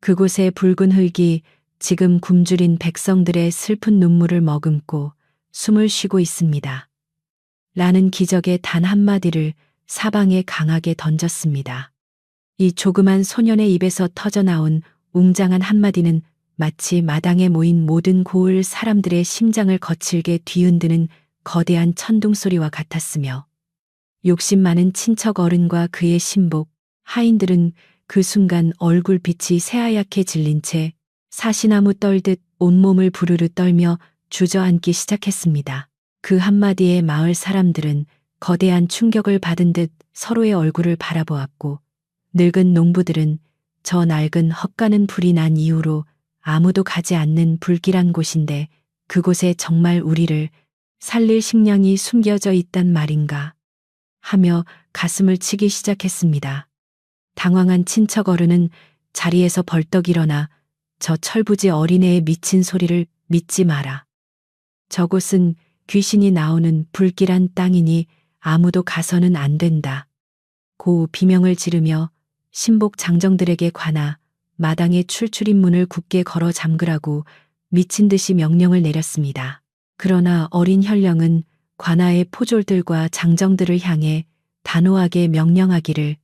그곳의 붉은 흙이 지금 굶주린 백성들의 슬픈 눈물을 머금고 숨을 쉬고 있습니다. 라는 기적의 단 한마디를 사방에 강하게 던졌습니다. 이 조그만 소년의 입에서 터져나온 웅장한 한마디는 마치 마당에 모인 모든 고을 사람들의 심장을 거칠게 뒤흔드는 거대한 천둥소리와 같았으며 욕심 많은 친척 어른과 그의 신복, 하인들은 그 순간 얼굴빛이 새하얗게 질린 채 사시나무 떨듯 온몸을 부르르 떨며 주저앉기 시작했습니다. 그 한마디에 마을 사람들은 거대한 충격을 받은 듯 서로의 얼굴을 바라보았고 늙은 농부들은 저 낡은 헛가는 불이 난 이후로 아무도 가지 않는 불길한 곳인데 그곳에 정말 우리를 살릴 식량이 숨겨져 있단 말인가 하며 가슴을 치기 시작했습니다. 당황한 친척 어른은 자리에서 벌떡 일어나 저 철부지 어린애의 미친 소리를 믿지 마라. 저곳은 귀신이 나오는 불길한 땅이니 아무도 가서는 안 된다. 고우 비명을 지르며 신복 장정들에게 관하 마당의 출출인 문을 굳게 걸어 잠그라고 미친 듯이 명령을 내렸습니다. 그러나 어린 현령은 관아의 포졸들과 장정들을 향해 단호하게 명령하기를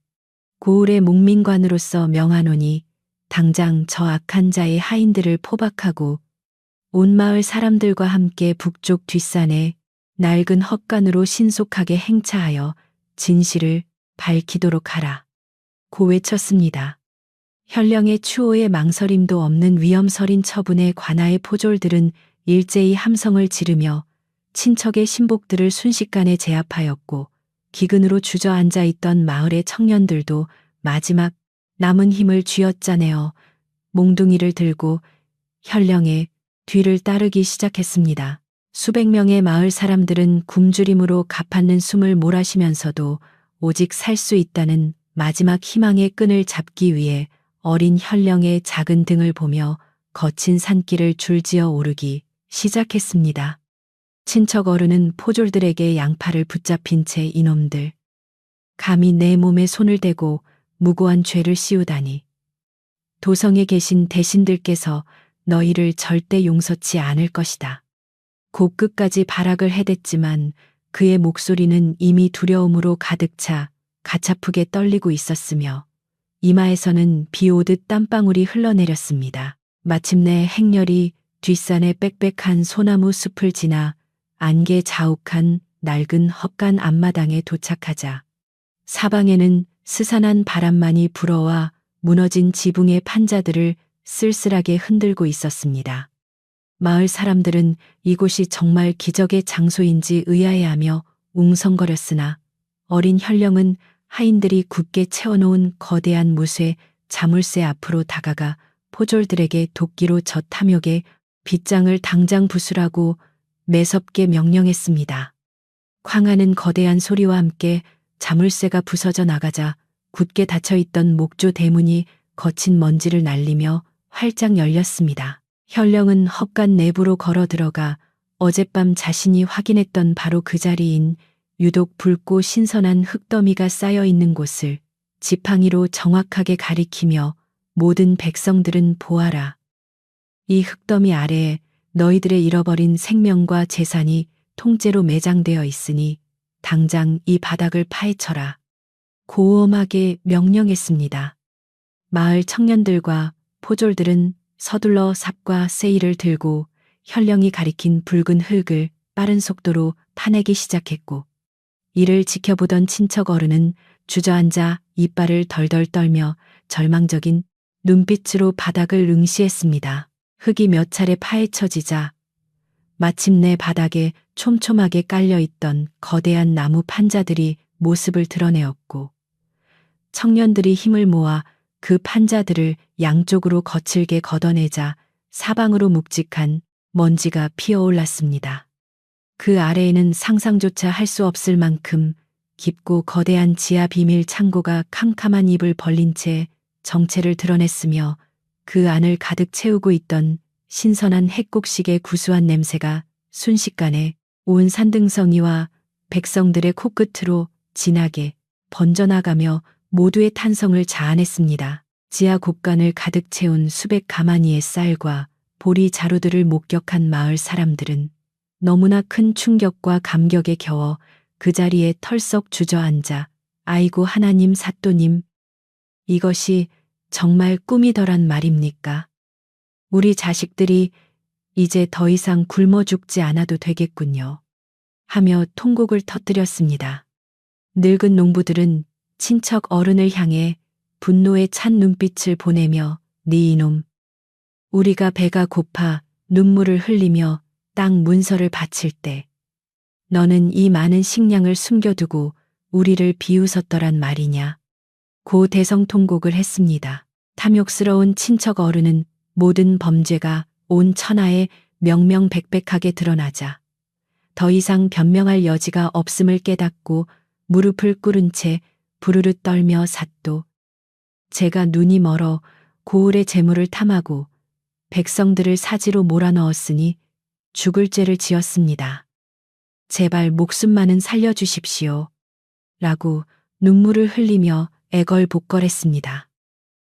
고을의 묵민관으로서 명하노니 당장 저 악한 자의 하인들을 포박하고 온 마을 사람들과 함께 북쪽 뒷산에 낡은 헛간으로 신속하게 행차하여 진실을 밝히도록 하라. 고 외쳤습니다. 현령의 추호에 망설임도 없는 위험서린 처분에 관아의 포졸들은 일제히 함성을 지르며 친척의 신복들을 순식간에 제압하였고 기근으로 주저앉아 있던 마을의 청년들도 마지막 남은 힘을 쥐어짜내어 몽둥이를 들고 현령의 뒤를 따르기 시작했습니다. 수백 명의 마을 사람들은 굶주림으로 가판는 숨을 몰아쉬면서도 오직 살 수 있다는 마지막 희망의 끈을 잡기 위해 어린 현령의 작은 등을 보며 거친 산길을 줄지어 오르기 시작했습니다. 친척 어른은 포졸들에게 양팔을 붙잡힌 채 이놈들. 감히 내 몸에 손을 대고 무고한 죄를 씌우다니. 도성에 계신 대신들께서 너희를 절대 용서치 않을 것이다. 곧 끝까지 발악을 해댔지만 그의 목소리는 이미 두려움으로 가득 차 가차프게 떨리고 있었으며 이마에서는 비 오듯 땀방울이 흘러내렸습니다. 마침내 행렬이 뒷산의 빽빽한 소나무 숲을 지나 안개 자욱한 낡은 헛간 앞마당에 도착하자 사방에는 스산한 바람만이 불어와 무너진 지붕의 판자들을 쓸쓸하게 흔들고 있었습니다. 마을 사람들은 이곳이 정말 기적의 장소인지 의아해하며 웅성거렸으나 어린 현령은 하인들이 굳게 채워놓은 거대한 못에 자물쇠 앞으로 다가가 포졸들에게 도끼로 저 탐욕의 빗장을 당장 부수라고 매섭게 명령했습니다. 쾅하는 거대한 소리와 함께 자물쇠가 부서져 나가자 굳게 닫혀있던 목조 대문이 거친 먼지를 날리며 활짝 열렸습니다. 현령은 헛간 내부로 걸어 들어가 어젯밤 자신이 확인했던 바로 그 자리인 유독 붉고 신선한 흙더미가 쌓여 있는 곳을 지팡이로 정확하게 가리키며 모든 백성들은 보아라. 이 흙더미 아래에 너희들의 잃어버린 생명과 재산이 통째로 매장되어 있으니 당장 이 바닥을 파헤쳐라. 고엄하게 명령했습니다. 마을 청년들과 포졸들은 서둘러 삽과 세일을 들고 현령이 가리킨 붉은 흙을 빠른 속도로 파내기 시작했고 이를 지켜보던 친척 어른은 주저앉아 이빨을 덜덜 떨며 절망적인 눈빛으로 바닥을 응시했습니다. 흙이 몇 차례 파헤쳐지자 마침내 바닥에 촘촘하게 깔려있던 거대한 나무 판자들이 모습을 드러내었고 청년들이 힘을 모아 그 판자들을 양쪽으로 거칠게 걷어내자 사방으로 묵직한 먼지가 피어올랐습니다. 그 아래에는 상상조차 할 수 없을 만큼 깊고 거대한 지하 비밀 창고가 캄캄한 입을 벌린 채 정체를 드러냈으며 그 안을 가득 채우고 있던 신선한 핵곡식의 구수한 냄새가 순식간에 온 산등성이와 백성들의 코끝으로 진하게 번져나가며 모두의 탄성을 자아냈습니다. 지하 곳간을 가득 채운 수백 가마니의 쌀과 보리 자루들을 목격한 마을 사람들은 너무나 큰 충격과 감격에 겨워 그 자리에 털썩 주저앉아 아이고 하나님 사또님, 이것이 정말 꿈이더란 말입니까? 우리 자식들이 이제 더 이상 굶어 죽지 않아도 되겠군요. 하며 통곡을 터뜨렸습니다. 늙은 농부들은 친척 어른을 향해 분노에 찬 눈빛을 보내며 네 이놈, 우리가 배가 고파 눈물을 흘리며 땅 문서를 바칠 때 너는 이 많은 식량을 숨겨두고 우리를 비웃었더란 말이냐. 고 대성통곡을 했습니다. 탐욕스러운 친척 어른은 모든 범죄가 온 천하에 명명백백하게 드러나자 더 이상 변명할 여지가 없음을 깨닫고 무릎을 꿇은 채 부르르 떨며 삿도 제가 눈이 멀어 고을의 재물을 탐하고 백성들을 사지로 몰아넣었으니 죽을 죄를 지었습니다. 제발 목숨만은 살려주십시오. 라고 눈물을 흘리며 애걸복걸했습니다.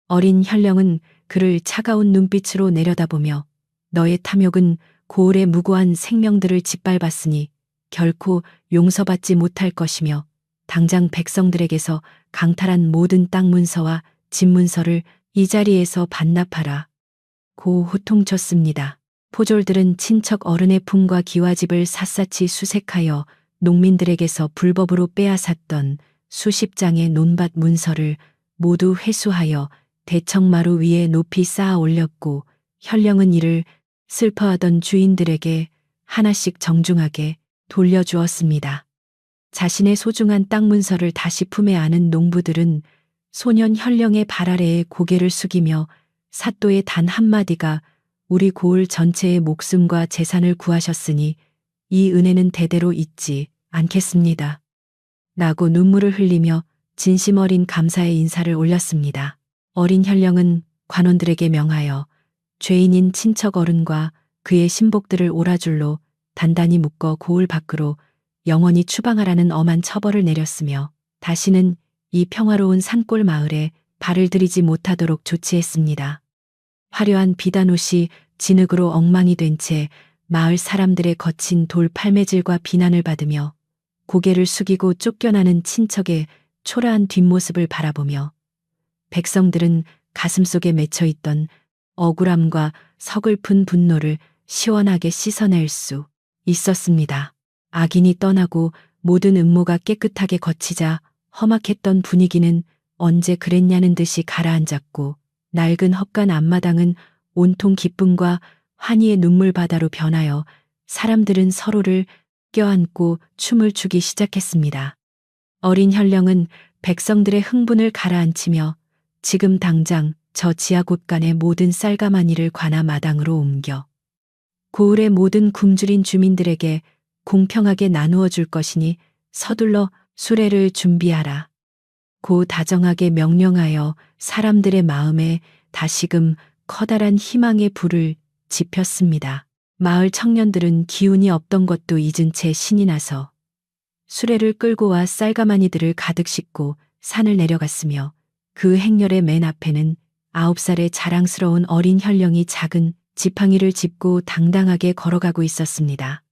어린 현령은 그를 차가운 눈빛으로 내려다보며 너의 탐욕은 고을의 무고한 생명들을 짓밟았으니 결코 용서받지 못할 것이며 당장 백성들에게서 강탈한 모든 땅 문서와 집 문서를 이 자리에서 반납하라. 고 호통쳤습니다. 포졸들은 친척 어른의 품과 기와집을 샅샅이 수색하여 농민들에게서 불법으로 빼앗았던 수십 장의 논밭 문서를 모두 회수하여 대청마루 위에 높이 쌓아 올렸고 현령은 이를 슬퍼하던 주인들에게 하나씩 정중하게 돌려주었습니다. 자신의 소중한 땅 문서를 다시 품에 안은 농부들은 소년 현령의 발 아래에 고개를 숙이며 사또의 단 한마디가 우리 고을 전체의 목숨과 재산을 구하셨으니 이 은혜는 대대로 잊지 않겠습니다. 라고 눈물을 흘리며 진심 어린 감사의 인사를 올렸습니다. 어린 현령은 관원들에게 명하여 죄인인 친척 어른과 그의 신복들을 오라줄로 단단히 묶어 고을 밖으로 영원히 추방하라는 엄한 처벌을 내렸으며 다시는 이 평화로운 산골 마을에 발을 들이지 못하도록 조치했습니다. 화려한 비단옷이 진흙으로 엉망이 된 채 마을 사람들의 거친 돌 팔매질과 비난을 받으며 고개를 숙이고 쫓겨나는 친척의 초라한 뒷모습을 바라보며 백성들은 가슴속에 맺혀있던 억울함과 서글픈 분노를 시원하게 씻어낼 수 있었습니다. 악인이 떠나고 모든 음모가 깨끗하게 거치자 험악했던 분위기는 언제 그랬냐는 듯이 가라앉았고 낡은 헛간 앞마당은 온통 기쁨과 환희의 눈물바다로 변하여 사람들은 서로를 껴안고 춤을 추기 시작했습니다. 어린 현령은 백성들의 흥분을 가라앉히며 지금 당장 저 지하 곳간의 모든 쌀가마니를 관아 마당으로 옮겨 고을의 모든 굶주린 주민들에게 공평하게 나누어 줄 것이니 서둘러 수레를 준비하라. 고 다정하게 명령하여 사람들의 마음에 다시금 커다란 희망의 불을 지폈습니다. 마을 청년들은 기운이 없던 것도 잊은 채 신이 나서 수레를 끌고 와 쌀가마니들을 가득 싣고 산을 내려갔으며 그 행렬의 맨 앞에는 9살의 자랑스러운 어린 현령이 작은 지팡이를 짚고 당당하게 걸어가고 있었습니다.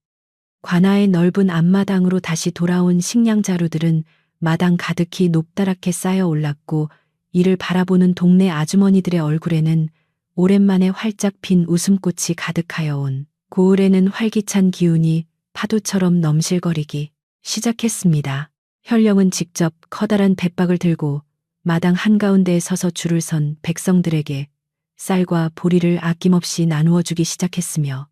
관아의 넓은 앞마당으로 다시 돌아온 식량자루들은 마당 가득히 높다랗게 쌓여 올랐고 이를 바라보는 동네 아주머니들의 얼굴에는 오랜만에 활짝 핀 웃음꽃이 가득하여 온 고을에는 활기찬 기운이 파도처럼 넘실거리기 시작했습니다. 현령은 직접 커다란 뱃박을 들고 마당 한가운데에 서서 줄을 선 백성들에게 쌀과 보리를 아낌없이 나누어 주기 시작했으며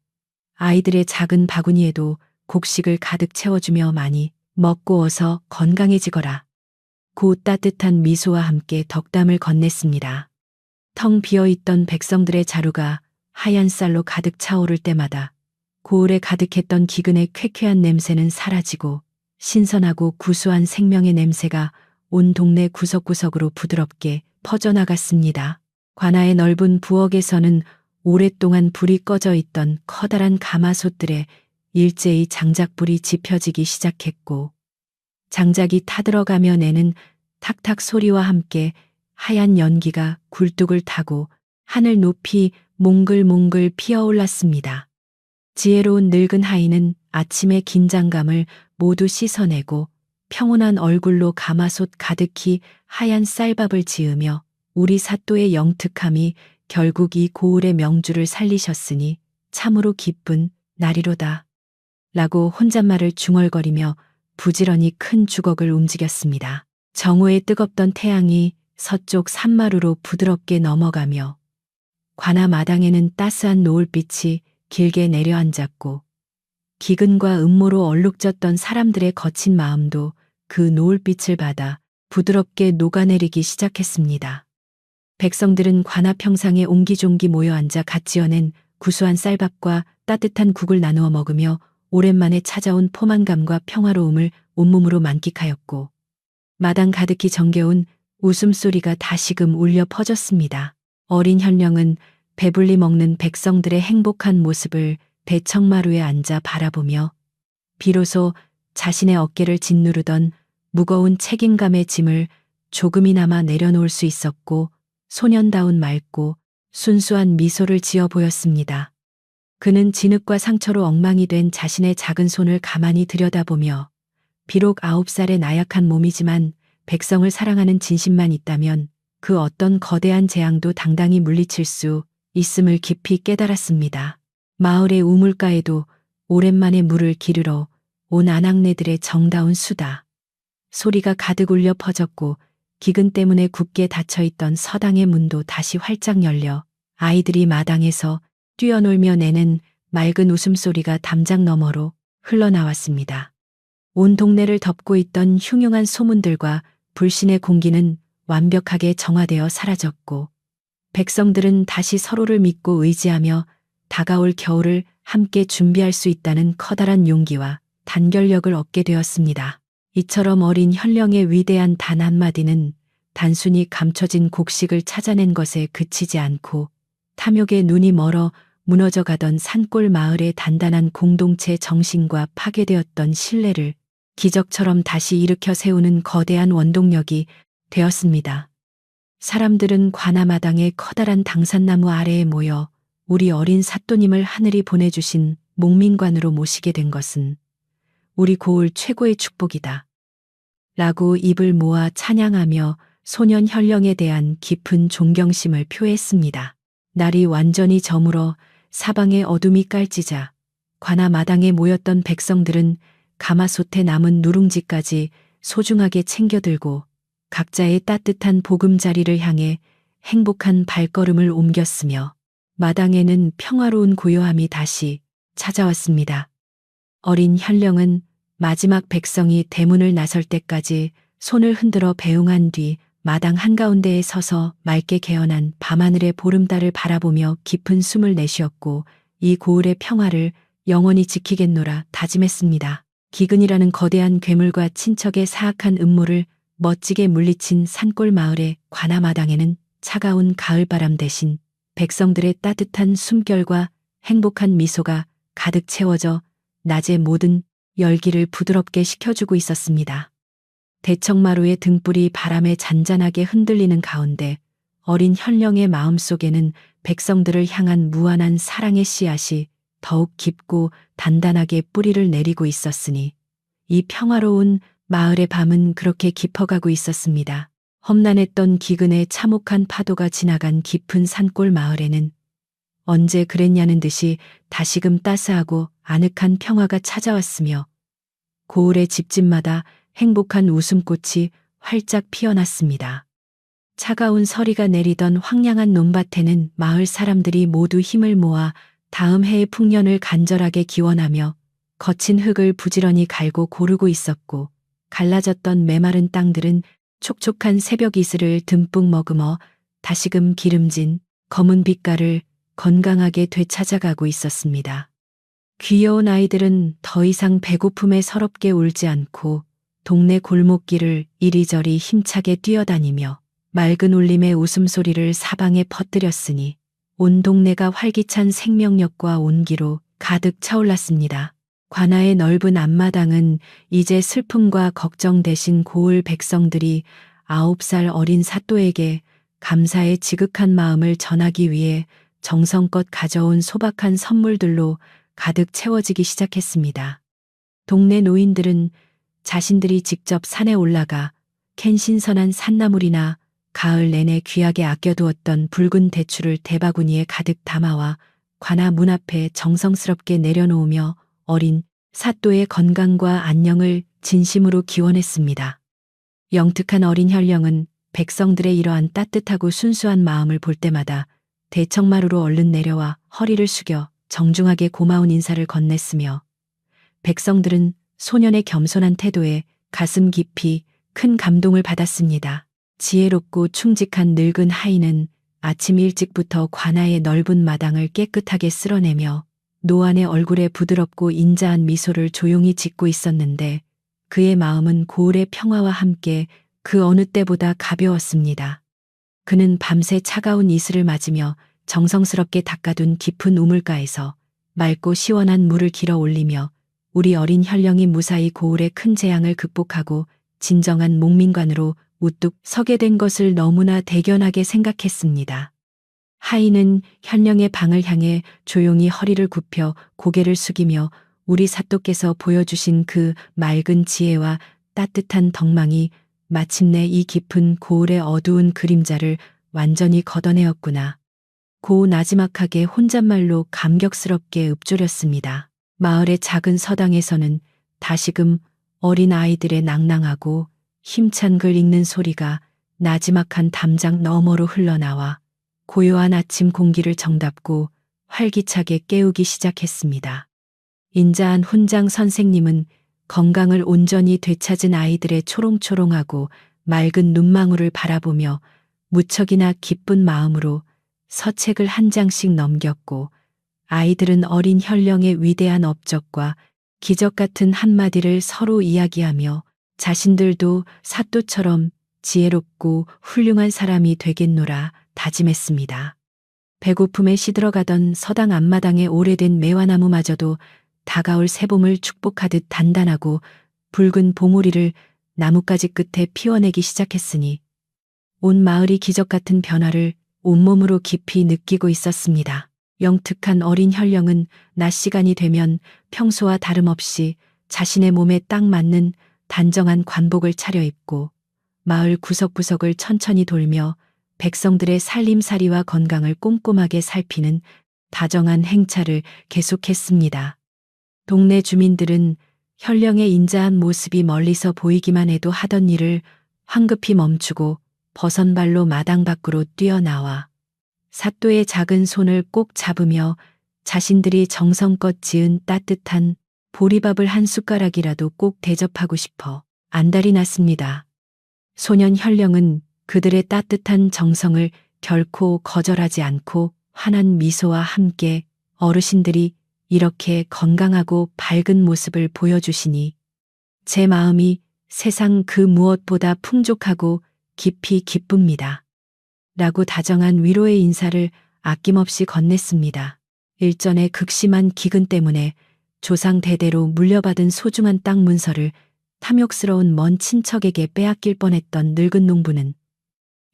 아이들의 작은 바구니에도 곡식을 가득 채워주며 많이 먹고 어서 건강해지거라. 고 따뜻한 미소와 함께 덕담을 건넸습니다. 텅 비어있던 백성들의 자루가 하얀 쌀로 가득 차오를 때마다 고을에 가득했던 기근의 쾌쾌한 냄새는 사라지고 신선하고 구수한 생명의 냄새가 온 동네 구석구석으로 부드럽게 퍼져나갔습니다. 관아의 넓은 부엌에서는 오랫동안 불이 꺼져 있던 커다란 가마솥들에 일제히 장작불이 지펴지기 시작했고 장작이 타들어가며 내는 탁탁 소리와 함께 하얀 연기가 굴뚝을 타고 하늘 높이 몽글몽글 피어올랐습니다. 지혜로운 늙은 하인은 아침의 긴장감을 모두 씻어내고 평온한 얼굴로 가마솥 가득히 하얀 쌀밥을 지으며 우리 사또의 영특함이 결국 이 고을의 명주를 살리셨으니 참으로 기쁜 날이로다. 라고 혼잣말을 중얼거리며 부지런히 큰 주걱을 움직였습니다. 정오의 뜨겁던 태양이 서쪽 산마루로 부드럽게 넘어가며 관아 마당에는 따스한 노을빛이 길게 내려앉았고 기근과 음모로 얼룩졌던 사람들의 거친 마음도 그 노을빛을 받아 부드럽게 녹아내리기 시작했습니다. 백성들은 관아 평상에 옹기종기 모여 앉아 갓 지어낸 구수한 쌀밥과 따뜻한 국을 나누어 먹으며 오랜만에 찾아온 포만감과 평화로움을 온몸으로 만끽하였고 마당 가득히 정겨운 웃음소리가 다시금 울려 퍼졌습니다. 어린 현령은 배불리 먹는 백성들의 행복한 모습을 대청마루에 앉아 바라보며 비로소 자신의 어깨를 짓누르던 무거운 책임감의 짐을 조금이나마 내려놓을 수 있었고 소년다운 맑고 순수한 미소를 지어 보였습니다. 그는 진흙과 상처로 엉망이 된 자신의 작은 손을 가만히 들여다보며 비록 9살의 나약한 몸이지만 백성을 사랑하는 진심만 있다면 그 어떤 거대한 재앙도 당당히 물리칠 수 있음을 깊이 깨달았습니다. 마을의 우물가에도 오랜만에 물을 기르러 온 아낙네들의 정다운 수다. 소리가 가득 울려 퍼졌고 기근 때문에 굳게 닫혀있던 서당의 문도 다시 활짝 열려 아이들이 마당에서 뛰어놀며 내는 맑은 웃음소리가 담장 너머로 흘러나왔습니다. 온 동네를 덮고 있던 흉흉한 소문들과 불신의 공기는 완벽하게 정화되어 사라졌고 백성들은 다시 서로를 믿고 의지하며 다가올 겨울을 함께 준비할 수 있다는 커다란 용기와 단결력을 얻게 되었습니다. 이처럼 어린 현령의 위대한 단 한마디는 단순히 감춰진 곡식을 찾아낸 것에 그치지 않고 탐욕에 눈이 멀어 무너져가던 산골 마을의 단단한 공동체 정신과 파괴되었던 신뢰를 기적처럼 다시 일으켜 세우는 거대한 원동력이 되었습니다. 사람들은 관아마당의 커다란 당산나무 아래에 모여 우리 어린 사또님을 하늘이 보내주신 목민관으로 모시게 된 것은 우리 고을 최고의 축복이다. 라고 입을 모아 찬양하며 소년 현령에 대한 깊은 존경심을 표했습니다. 날이 완전히 저물어 사방에 어둠이 깔지자 관아 마당에 모였던 백성들은 가마솥에 남은 누룽지까지 소중하게 챙겨들고 각자의 따뜻한 보금자리를 향해 행복한 발걸음을 옮겼으며 마당에는 평화로운 고요함이 다시 찾아왔습니다. 어린 현령은 마지막 백성이 대문을 나설 때까지 손을 흔들어 배웅한 뒤 마당 한가운데에 서서 맑게 개어난 밤하늘의 보름달을 바라보며 깊은 숨을 내쉬었고 이 고을의 평화를 영원히 지키겠노라 다짐했습니다. 기근이라는 거대한 괴물과 친척의 사악한 음모를 멋지게 물리친 산골 마을의 관아마당에는 차가운 가을바람 대신 백성들의 따뜻한 숨결과 행복한 미소가 가득 채워져 낮의 모든 열기를 부드럽게 식혀주고 있었습니다. 대청마루의 등불이 바람에 잔잔하게 흔들리는 가운데 어린 현령의 마음속에는 백성들을 향한 무한한 사랑의 씨앗이 더욱 깊고 단단하게 뿌리를 내리고 있었으니 이 평화로운 마을의 밤은 그렇게 깊어가고 있었습니다. 험난했던 기근의 참혹한 파도가 지나간 깊은 산골 마을에는 언제 그랬냐는 듯이 다시금 따스하고 아늑한 평화가 찾아왔으며 고을의 집집마다 행복한 웃음꽃이 활짝 피어났습니다. 차가운 서리가 내리던 황량한 논밭에는 마을 사람들이 모두 힘을 모아 다음 해의 풍년을 간절하게 기원하며 거친 흙을 부지런히 갈고 고르고 있었고 갈라졌던 메마른 땅들은 촉촉한 새벽 이슬을 듬뿍 머금어 다시금 기름진 검은 빛깔을 건강하게 되찾아가고 있었습니다. 귀여운 아이들은 더 이상 배고픔에 서럽게 울지 않고 동네 골목길을 이리저리 힘차게 뛰어다니며 맑은 울림의 웃음소리를 사방에 퍼뜨렸으니 온 동네가 활기찬 생명력과 온기로 가득 차올랐습니다. 관아의 넓은 앞마당은 이제 슬픔과 걱정 대신 고을 백성들이 9살 어린 사또에게 감사의 지극한 마음을 전하기 위해 정성껏 가져온 소박한 선물들로 가득 채워지기 시작했습니다. 동네 노인들은 자신들이 직접 산에 올라가 캔 신선한 산나물이나 가을 내내 귀하게 아껴두었던 붉은 대추를 대바구니에 가득 담아와 관아 문 앞에 정성스럽게 내려놓으며 어린 사또의 건강과 안녕을 진심으로 기원했습니다. 영특한 어린 현령은 백성들의 이러한 따뜻하고 순수한 마음을 볼 때마다 대청마루로 얼른 내려와 허리를 숙여 정중하게 고마운 인사를 건넸으며 백성들은 소년의 겸손한 태도에 가슴 깊이 큰 감동을 받았습니다. 지혜롭고 충직한 늙은 하인은 아침 일찍부터 관아의 넓은 마당을 깨끗하게 쓸어내며 노안의 얼굴에 부드럽고 인자한 미소를 조용히 짓고 있었는데 그의 마음은 고을의 평화와 함께 그 어느 때보다 가벼웠습니다. 그는 밤새 차가운 이슬을 맞으며 정성스럽게 닦아둔 깊은 우물가에서 맑고 시원한 물을 길어 올리며 우리 어린 현령이 무사히 고을의 큰 재앙을 극복하고 진정한 목민관으로 우뚝 서게 된 것을 너무나 대견하게 생각했습니다. 하인은 현령의 방을 향해 조용히 허리를 굽혀 고개를 숙이며 우리 사또께서 보여주신 그 맑은 지혜와 따뜻한 덕망이 마침내 이 깊은 고을의 어두운 그림자를 완전히 걷어내었구나. 고 나지막하게 혼잣말로 감격스럽게 읊조렸습니다. 마을의 작은 서당에서는 다시금 어린 아이들의 낭낭하고 힘찬 글 읽는 소리가 나지막한 담장 너머로 흘러나와 고요한 아침 공기를 정답고 활기차게 깨우기 시작했습니다. 인자한 훈장 선생님은 건강을 온전히 되찾은 아이들의 초롱초롱하고 맑은 눈망울을 바라보며 무척이나 기쁜 마음으로 서책을 한 장씩 넘겼고 아이들은 어린 현령의 위대한 업적과 기적 같은 한마디를 서로 이야기하며 자신들도 사또처럼 지혜롭고 훌륭한 사람이 되겠노라 다짐했습니다. 배고픔에 시들어가던 서당 앞마당의 오래된 매화나무마저도 다가올 새봄을 축복하듯 단단하고 붉은 봉오리를 나뭇가지 끝에 피워내기 시작했으니 온 마을이 기적 같은 변화를 온몸으로 깊이 느끼고 있었습니다. 영특한 어린 현령은 낮 시간이 되면 평소와 다름없이 자신의 몸에 딱 맞는 단정한 관복을 차려입고 마을 구석구석을 천천히 돌며 백성들의 살림살이와 건강을 꼼꼼하게 살피는 다정한 행차를 계속했습니다. 동네 주민들은 현령의 인자한 모습이 멀리서 보이기만 해도 하던 일을 황급히 멈추고 버선발로 마당 밖으로 뛰어나와 사또의 작은 손을 꼭 잡으며 자신들이 정성껏 지은 따뜻한 보리밥을 한 숟가락이라도 꼭 대접하고 싶어 안달이 났습니다. 소년 현령은 그들의 따뜻한 정성을 결코 거절하지 않고 환한 미소와 함께 어르신들이 이렇게 건강하고 밝은 모습을 보여주시니 제 마음이 세상 그 무엇보다 풍족하고 깊이 기쁩니다. 라고 다정한 위로의 인사를 아낌없이 건넸습니다. 일전의 극심한 기근 때문에 조상 대대로 물려받은 소중한 땅 문서를 탐욕스러운 먼 친척에게 빼앗길 뻔했던 늙은 농부는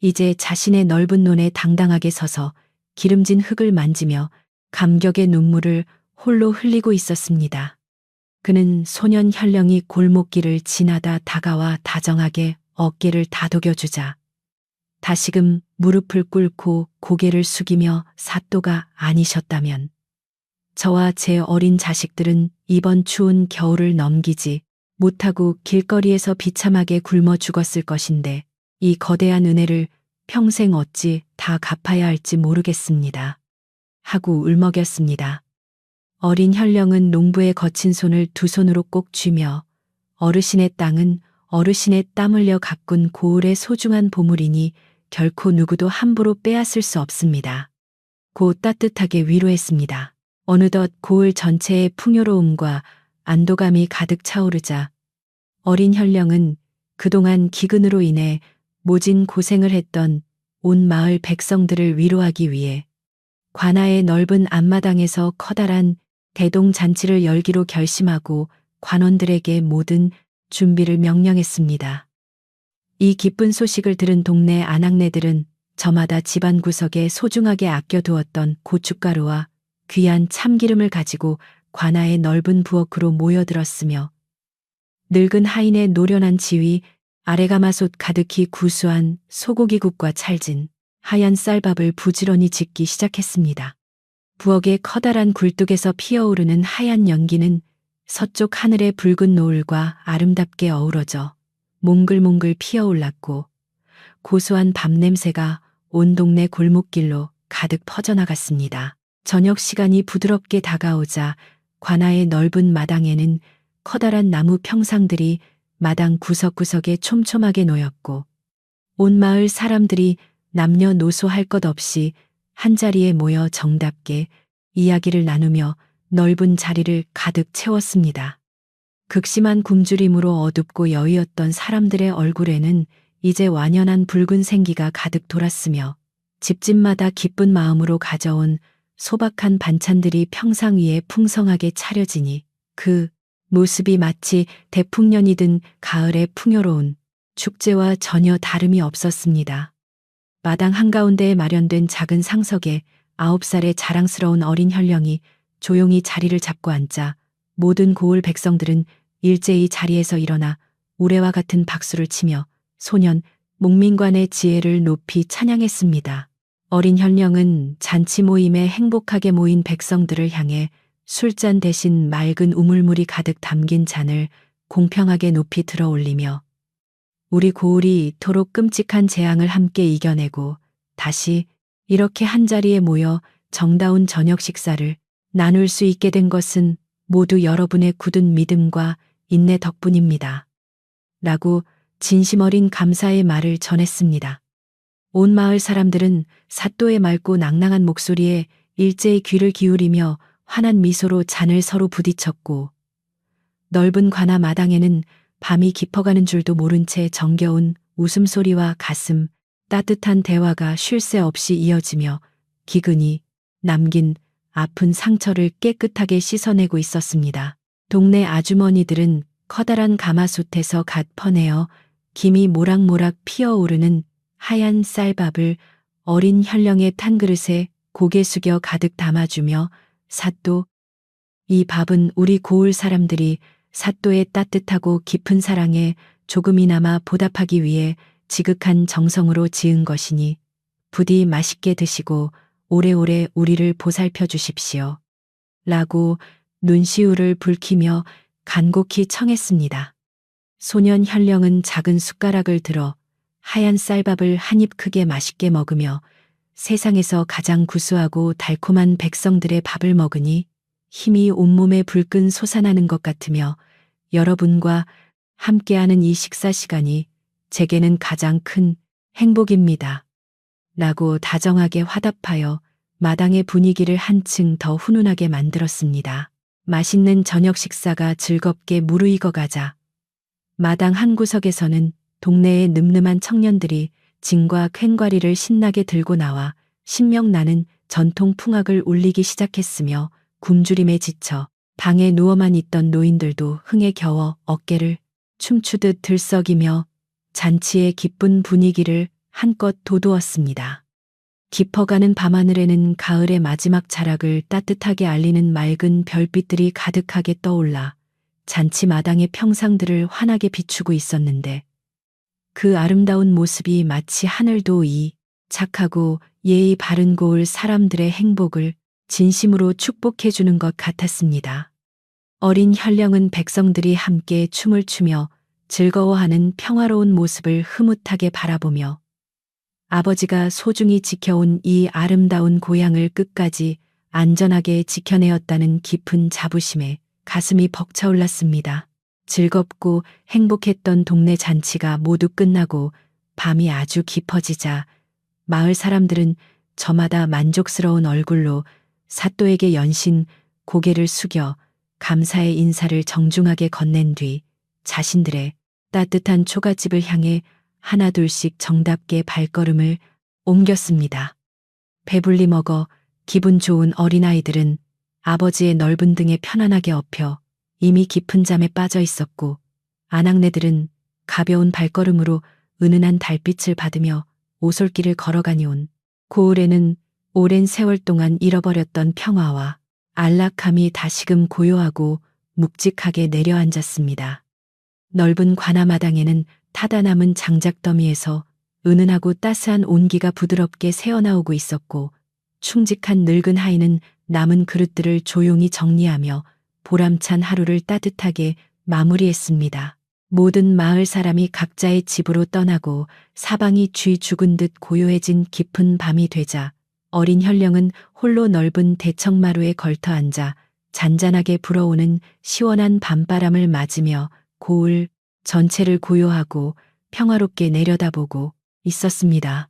이제 자신의 넓은 논에 당당하게 서서 기름진 흙을 만지며 감격의 눈물을 홀로 흘리고 있었습니다. 그는 소년 현령이 골목길을 지나다 다가와 다정하게 어깨를 다독여주자 다시금 무릎을 꿇고 고개를 숙이며 사또가 아니셨다면 저와 제 어린 자식들은 이번 추운 겨울을 넘기지 못하고 길거리에서 비참하게 굶어 죽었을 것인데 이 거대한 은혜를 평생 어찌 다 갚아야 할지 모르겠습니다. 하고 울먹였습니다. 어린 현령은 농부의 거친 손을 두 손으로 꼭 쥐며 어르신의 땅은 어르신의 땀 흘려 가꾼 고을의 소중한 보물이니 결코 누구도 함부로 빼앗을 수 없습니다. 고 따뜻하게 위로했습니다. 어느덧 고을 전체의 풍요로움과 안도감이 가득 차오르자 어린 현령은 그동안 기근으로 인해 모진 고생을 했던 온 마을 백성들을 위로하기 위해 관아의 넓은 앞마당에서 커다란 대동잔치를 열기로 결심하고 관원들에게 모든 준비를 명령했습니다. 이 기쁜 소식을 들은 동네 아낙네들은 저마다 집안 구석에 소중하게 아껴두었던 고춧가루와 귀한 참기름을 가지고 관아의 넓은 부엌으로 모여들었으며 늙은 하인의 노련한 지위 아래가마솥 가득히 구수한 소고기국과 찰진 하얀 쌀밥을 부지런히 짓기 시작했습니다. 부엌의 커다란 굴뚝에서 피어오르는 하얀 연기는 서쪽 하늘의 붉은 노을과 아름답게 어우러져 몽글몽글 피어올랐고 고소한 밥 냄새가 온 동네 골목길로 가득 퍼져나갔습니다. 저녁 시간이 부드럽게 다가오자 관아의 넓은 마당에는 커다란 나무 평상들이 마당 구석구석에 촘촘하게 놓였고 온 마을 사람들이 남녀노소 할 것 없이 한자리에 모여 정답게 이야기를 나누며 넓은 자리를 가득 채웠습니다. 극심한 굶주림으로 어둡고 여위었던 사람들의 얼굴에는 이제 완연한 붉은 생기가 가득 돌았으며 집집마다 기쁜 마음으로 가져온 소박한 반찬들이 평상 위에 풍성하게 차려지니 그 모습이 마치 대풍년이 든 가을의 풍요로운 축제와 전혀 다름이 없었습니다. 마당 한가운데에 마련된 작은 상석에 9살의 자랑스러운 어린 현령이 조용히 자리를 잡고 앉자 모든 고을 백성들은 일제히 자리에서 일어나 우레와 같은 박수를 치며 소년 목민관의 지혜를 높이 찬양했습니다. 어린 현령은 잔치 모임에 행복하게 모인 백성들을 향해 술잔 대신 맑은 우물물이 가득 담긴 잔을 공평하게 높이 들어 올리며 우리 고을이 이토록 끔찍한 재앙을 함께 이겨내고 다시 이렇게 한자리에 모여 정다운 저녁 식사를 나눌 수 있게 된 것은 모두 여러분의 굳은 믿음과 인내 덕분입니다. 라고 진심 어린 감사의 말을 전했습니다. 온 마을 사람들은 사또의 맑고 낭낭한 목소리에 일제히 귀를 기울이며 환한 미소로 잔을 서로 부딪혔고 넓은 관아 마당에는 밤이 깊어가는 줄도 모른 채 정겨운 웃음소리와 가슴 따뜻한 대화가 쉴 새 없이 이어지며 기근이 남긴 아픈 상처를 깨끗하게 씻어내고 있었습니다. 동네 아주머니들은 커다란 가마솥에서 갓 퍼내어 김이 모락모락 피어오르는 하얀 쌀밥을 어린 현령의 탄 그릇에 고개 숙여 가득 담아주며 사또, 이 밥은 우리 고을 사람들이 사또의 따뜻하고 깊은 사랑에 조금이나마 보답하기 위해 지극한 정성으로 지은 것이니 부디 맛있게 드시고 오래오래 우리를 보살펴 주십시오. 라고 눈시울을 붉히며 간곡히 청했습니다. 소년 현령은 작은 숟가락을 들어 하얀 쌀밥을 한 입 크게 맛있게 먹으며 세상에서 가장 구수하고 달콤한 백성들의 밥을 먹으니 힘이 온몸에 불끈 솟아나는 것 같으며 여러분과 함께하는 이 식사 시간이 제게는 가장 큰 행복입니다. 라고 다정하게 화답하여 마당의 분위기를 한층 더 훈훈하게 만들었습니다. 맛있는 저녁 식사가 즐겁게 무르익어 가자 마당 한 구석에서는 동네의 늠름한 청년들이 징과 쾡과리를 신나게 들고 나와 신명나는 전통 풍악을 울리기 시작했으며 굶주림에 지쳐 방에 누워만 있던 노인들도 흥에 겨워 어깨를 춤추듯 들썩이며 잔치의 기쁜 분위기를 한껏 돋우었습니다. 깊어가는 밤하늘에는 가을의 마지막 자락을 따뜻하게 알리는 맑은 별빛들이 가득하게 떠올라 잔치 마당의 평상들을 환하게 비추고 있었는데 그 아름다운 모습이 마치 하늘도 이 착하고 예의 바른 고을 사람들의 행복을 진심으로 축복해주는 것 같았습니다. 어린 현령은 백성들이 함께 춤을 추며 즐거워하는 평화로운 모습을 흐뭇하게 바라보며 아버지가 소중히 지켜온 이 아름다운 고향을 끝까지 안전하게 지켜내었다는 깊은 자부심에 가슴이 벅차올랐습니다. 즐겁고 행복했던 동네 잔치가 모두 끝나고 밤이 아주 깊어지자 마을 사람들은 저마다 만족스러운 얼굴로 사또에게 연신 고개를 숙여 감사의 인사를 정중하게 건넨 뒤 자신들의 따뜻한 초가집을 향해 하나둘씩 정답게 발걸음을 옮겼습니다. 배불리 먹어 기분 좋은 어린아이들은 아버지의 넓은 등에 편안하게 엎여 이미 깊은 잠에 빠져 있었고 아낙네들은 가벼운 발걸음으로 은은한 달빛을 받으며 오솔길을 걸어가니 온 고을에는 오랜 세월 동안 잃어버렸던 평화와 안락함이 다시금 고요하고 묵직하게 내려앉았습니다. 넓은 관아마당에는 타다 남은 장작더미에서 은은하고 따스한 온기가 부드럽게 새어나오고 있었고 충직한 늙은 하인은 남은 그릇들을 조용히 정리하며 보람찬 하루를 따뜻하게 마무리했습니다. 모든 마을 사람이 각자의 집으로 떠나고 사방이 쥐 죽은 듯 고요해진 깊은 밤이 되자 어린 현령은 홀로 넓은 대청마루에 걸터 앉아 잔잔하게 불어오는 시원한 밤바람을 맞으며 고을 전체를 고요하고 평화롭게 내려다보고 있었습니다.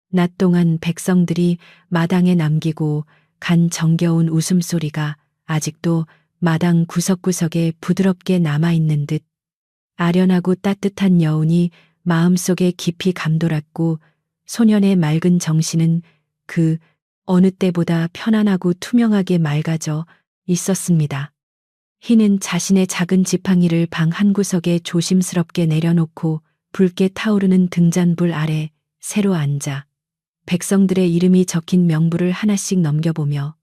낮 동안 백성들이 마당에 남기고 간 정겨운 웃음소리가 아직도 마당 구석구석에 부드럽게 남아있는 듯 아련하고 따뜻한 여운이 마음속에 깊이 감돌았고 소년의 맑은 정신은 그 어느 때보다 편안하고 투명하게 맑아져 있었습니다. 희는 자신의 작은 지팡이를 방 한구석에 조심스럽게 내려놓고 붉게 타오르는 등잔불 아래 새로 앉아 백성들의 이름이 적힌 명부를 하나씩 넘겨보며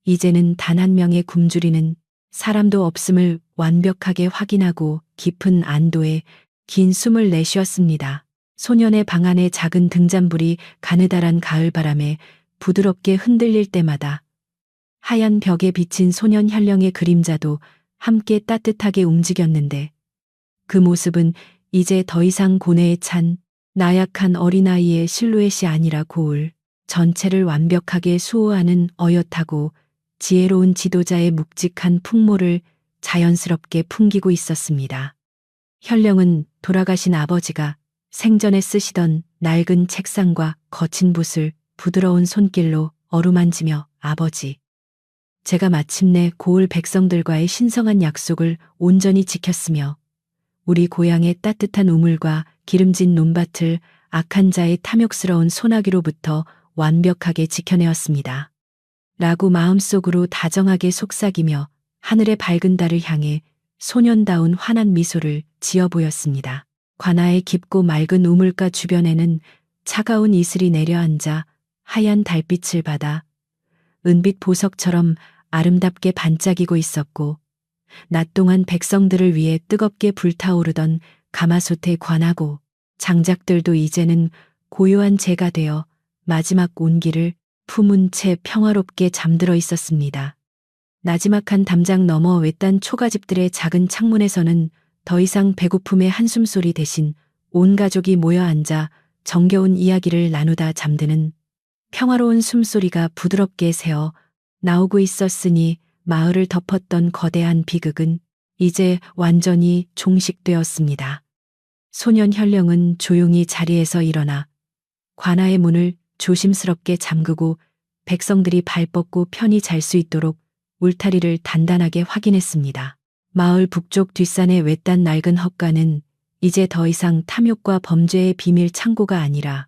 이제는 단 한 명의 굶주리는 사람도 없음을 완벽하게 확인하고 깊은 안도에 긴 숨을 내쉬었습니다. 소년의 방 안의 작은 등잔불이 가느다란 가을바람에 부드럽게 흔들릴 때마다 하얀 벽에 비친 소년 현령의 그림자도 함께 따뜻하게 움직였는데 그 모습은 이제 더 이상 고뇌에 찬 나약한 어린아이의 실루엣이 아니라 고을 전체를 완벽하게 수호하는 어엿하고 지혜로운 지도자의 묵직한 풍모를 자연스럽게 풍기고 있었습니다. 현령은 돌아가신 아버지가 생전에 쓰시던 낡은 책상과 거친 붓을 부드러운 손길로 어루만지며 아버지, 제가 마침내 고을 백성들과의 신성한 약속을 온전히 지켰으며 우리 고향의 따뜻한 우물과 기름진 논밭을 악한 자의 탐욕스러운 소나기로부터 완벽하게 지켜내었습니다. 라고 마음속으로 다정하게 속삭이며 하늘의 밝은 달을 향해 소년다운 환한 미소를 지어 보였습니다. 관아의 깊고 맑은 우물가 주변에는 차가운 이슬이 내려앉아 하얀 달빛을 받아 은빛 보석처럼 아름답게 반짝이고 있었고 낮 동안 백성들을 위해 뜨겁게 불타오르던 가마솥의 관하고 장작들도 이제는 고요한 재가 되어 마지막 온기를 품은 채 평화롭게 잠들어 있었습니다. 나지막한 담장 너머 외딴 초가집들의 작은 창문에서는 더 이상 배고픔의 한숨소리 대신 온 가족이 모여 앉아 정겨운 이야기를 나누다 잠드는 평화로운 숨소리가 부드럽게 새어 나오고 있었으니 마을을 덮었던 거대한 비극은 이제 완전히 종식되었습니다. 소년 현령은 조용히 자리에서 일어나 관아의 문을 조심스럽게 잠그고 백성들이 발 뻗고 편히 잘 수 있도록 울타리를 단단하게 확인했습니다. 마을 북쪽 뒷산의 외딴 낡은 헛간은 이제 더 이상 탐욕과 범죄의 비밀 창고가 아니라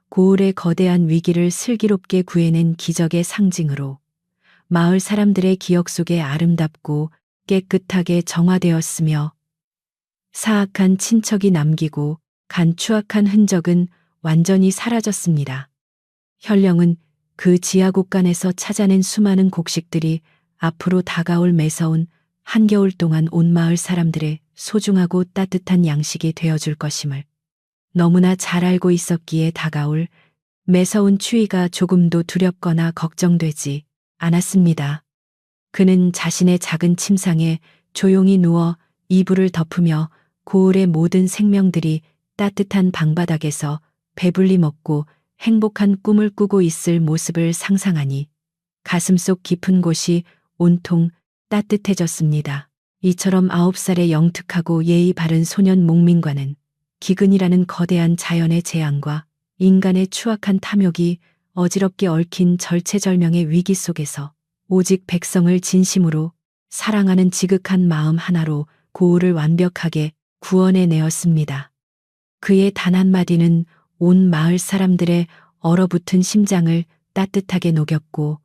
고을의 거대한 위기를 슬기롭게 구해낸 기적의 상징으로 마을 사람들의 기억 속에 아름답고 깨끗하게 정화되었으며 사악한 친척이 남기고 간 추악한 흔적은 완전히 사라졌습니다. 현령은 그 지하 곳간에서 찾아낸 수많은 곡식들이 앞으로 다가올 매서운 한겨울 동안 온 마을 사람들의 소중하고 따뜻한 양식이 되어줄 것임을 너무나 잘 알고 있었기에 다가올 매서운 추위가 조금도 두렵거나 걱정되지 않았습니다. 그는 자신의 작은 침상에 조용히 누워 이불을 덮으며 고을의 모든 생명들이 따뜻한 방바닥에서 배불리 먹고 행복한 꿈을 꾸고 있을 모습을 상상하니 가슴속 깊은 곳이 온통 따뜻해졌습니다. 이처럼 9살의 영특하고 예의 바른 소년 몽민과는 기근이라는 거대한 자연의 재앙과 인간의 추악한 탐욕이 어지럽게 얽힌 절체절명의 위기 속에서 오직 백성을 진심으로 사랑하는 지극한 마음 하나로 고을을 완벽하게 구원해내었습니다. 그의 단 한마디는 온 마을 사람들의 얼어붙은 심장을 따뜻하게 녹였고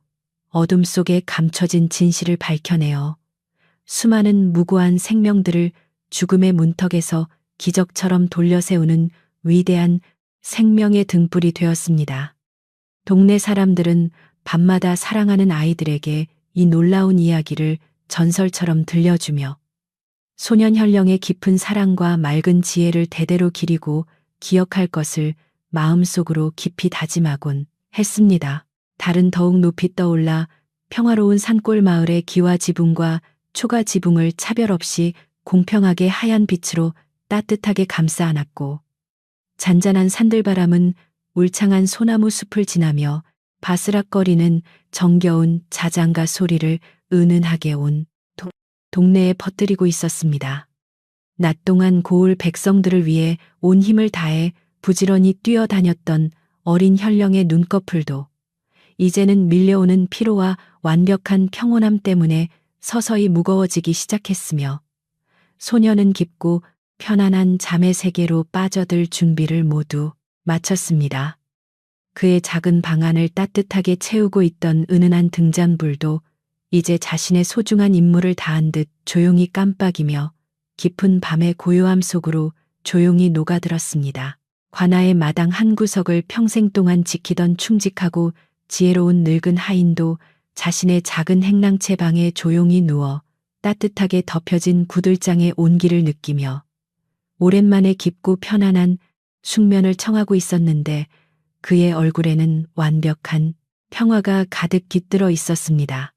어둠 속에 감춰진 진실을 밝혀내어 수많은 무고한 생명들을 죽음의 문턱에서 기적처럼 돌려세우는 위대한 생명의 등불이 되었습니다. 동네 사람들은 밤마다 사랑하는 아이들에게 이 놀라운 이야기를 전설처럼 들려주며 소년 현령의 깊은 사랑과 맑은 지혜를 대대로 기리고 기억할 것을 마음속으로 깊이 다짐하곤 했습니다. 달은 더욱 높이 떠올라 평화로운 산골 마을의 기와 지붕과 초가 지붕을 차별 없이 공평하게 하얀 빛으로 따뜻하게 감싸 안았고 잔잔한 산들바람은 울창한 소나무 숲을 지나며 바스락거리는 정겨운 자장가 소리를 은은하게 온 동네에 퍼뜨리고 있었습니다. 낮 동안 고을 백성들을 위해 온 힘을 다해 부지런히 뛰어다녔던 어린 현령의 눈꺼풀도 이제는 밀려오는 피로와 완벽한 평온함 때문에 서서히 무거워지기 시작했으며 소년은 깊고 편안한 잠의 세계로 빠져들 준비를 모두 마쳤습니다. 그의 작은 방 안을 따뜻하게 채우고 있던 은은한 등잔불도 이제 자신의 소중한 임무를 다한 듯 조용히 깜빡이며 깊은 밤의 고요함 속으로 조용히 녹아들었습니다. 관아의 마당 한 구석을 평생 동안 지키던 충직하고 지혜로운 늙은 하인도 자신의 작은 행랑채 방에 조용히 누워 따뜻하게 덮여진 구들장의 온기를 느끼며 오랜만에 깊고 편안한 숙면을 청하고 있었는데 그의 얼굴에는 완벽한 평화가 가득 깃들어 있었습니다.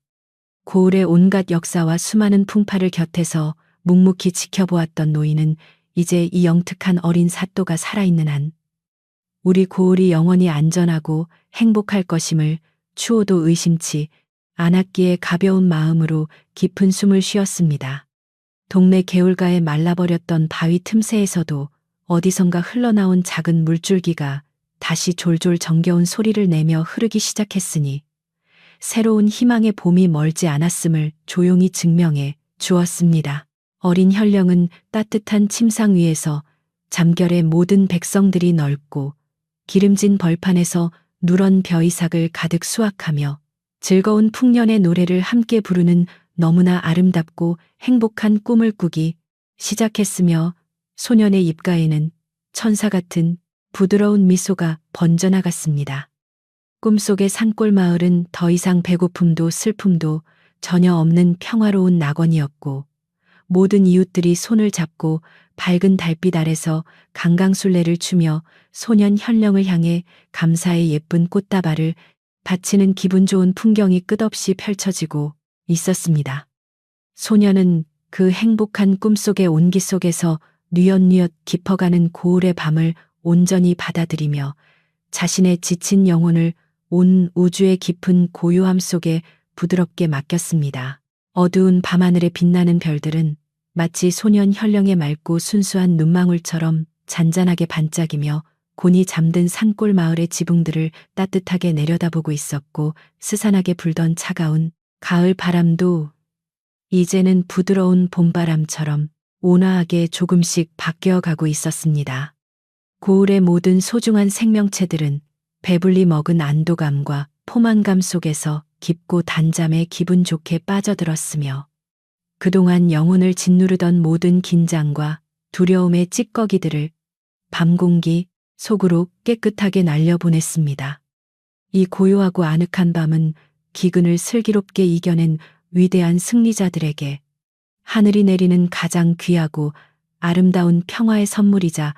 고을의 온갖 역사와 수많은 풍파를 곁에서 묵묵히 지켜보았던 노인은 이제 이 영특한 어린 사또가 살아있는 한 우리 고을이 영원히 안전하고 행복할 것임을 추호도 의심치 않았기에 가벼운 마음으로 깊은 숨을 쉬었습니다. 동네 개울가에 말라버렸던 바위 틈새에서도 어디선가 흘러나온 작은 물줄기가 다시 졸졸 정겨운 소리를 내며 흐르기 시작했으니 새로운 희망의 봄이 멀지 않았음을 조용히 증명해 주었습니다. 어린 현령은 따뜻한 침상 위에서 잠결에 모든 백성들이 넓고 기름진 벌판에서 누런 벼이삭을 가득 수확하며 즐거운 풍년의 노래를 함께 부르는 너무나 아름답고 행복한 꿈을 꾸기 시작했으며 소년의 입가에는 천사 같은 부드러운 미소가 번져나갔습니다. 꿈속의 산골 마을은 더 이상 배고픔도 슬픔도 전혀 없는 평화로운 낙원이었고 모든 이웃들이 손을 잡고 밝은 달빛 아래서 강강술래를 추며 소년 현령을 향해 감사의 예쁜 꽃다발을 바치는 기분 좋은 풍경이 끝없이 펼쳐지고 있었습니다. 소년은 그 행복한 꿈속의 온기 속에서 뉘엿뉘엿 깊어가는 고울의 밤을 온전히 받아들이며 자신의 지친 영혼을 온 우주의 깊은 고요함 속에 부드럽게 맡겼습니다. 어두운 밤하늘에 빛나는 별들은 마치 소년 현령의 맑고 순수한 눈망울처럼 잔잔하게 반짝이며 곤히 잠든 산골 마을의 지붕들을 따뜻하게 내려다보고 있었고 스산하게 불던 차가운 가을 바람도 이제는 부드러운 봄바람처럼 온화하게 조금씩 바뀌어가고 있었습니다. 고을의 모든 소중한 생명체들은 배불리 먹은 안도감과 포만감 속에서 깊고 단잠에 기분 좋게 빠져들었으며 그동안 영혼을 짓누르던 모든 긴장과 두려움의 찌꺼기들을 밤 공기 속으로 깨끗하게 날려보냈습니다. 이 고요하고 아늑한 밤은 기근을 슬기롭게 이겨낸 위대한 승리자들에게 하늘이 내리는 가장 귀하고 아름다운 평화의 선물이자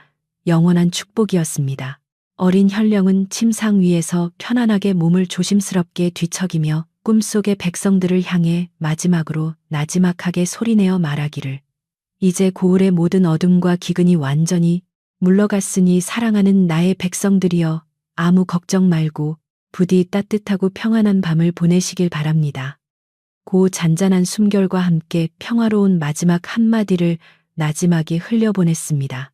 영원한 축복이었습니다. 어린 현령은 침상 위에서 편안하게 몸을 조심스럽게 뒤척이며 꿈속의 백성들을 향해 마지막으로 나지막하게 소리내어 말하기를 이제 고을의 모든 어둠과 기근이 완전히 물러갔으니 사랑하는 나의 백성들이여 아무 걱정 말고 부디 따뜻하고 평안한 밤을 보내시길 바랍니다. 고 잔잔한 숨결과 함께 평화로운 마지막 한마디를 나지막이 흘려보냈습니다.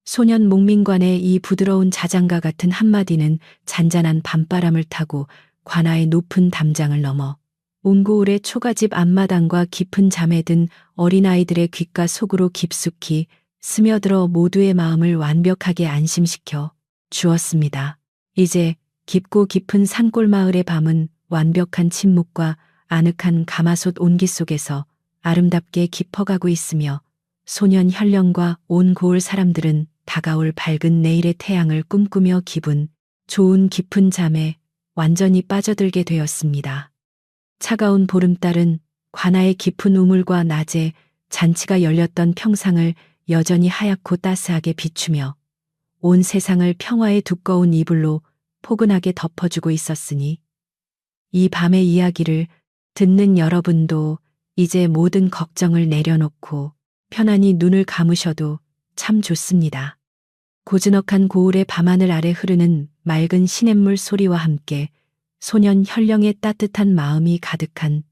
소년 목민관의 이 부드러운 자장가 같은 한마디는 잔잔한 밤바람을 타고 관아의 높은 담장을 넘어 온 고을의 초가집 앞마당과 깊은 잠에 든 어린아이들의 귓가 속으로 깊숙이 스며들어 모두의 마음을 완벽하게 안심시켜 주었습니다. 이제 깊고 깊은 산골 마을의 밤은 완벽한 침묵과 아늑한 가마솥 온기 속에서 아름답게 깊어가고 있으며 소년 현령과 온 고을 사람들은 다가올 밝은 내일의 태양을 꿈꾸며 기분 좋은 깊은 잠에 완전히 빠져들게 되었습니다. 차가운 보름달은 관아의 깊은 우물과 낮에 잔치가 열렸던 평상을 여전히 하얗고 따스하게 비추며 온 세상을 평화의 두꺼운 이불로 포근하게 덮어주고 있었으니 이 밤의 이야기를 듣는 여러분도 이제 모든 걱정을 내려놓고 편안히 눈을 감으셔도 참 좋습니다. 고즈넉한 고을의 밤하늘 아래 흐르는 맑은 시냇물 소리와 함께 소년 현령의 따뜻한 마음이 가득한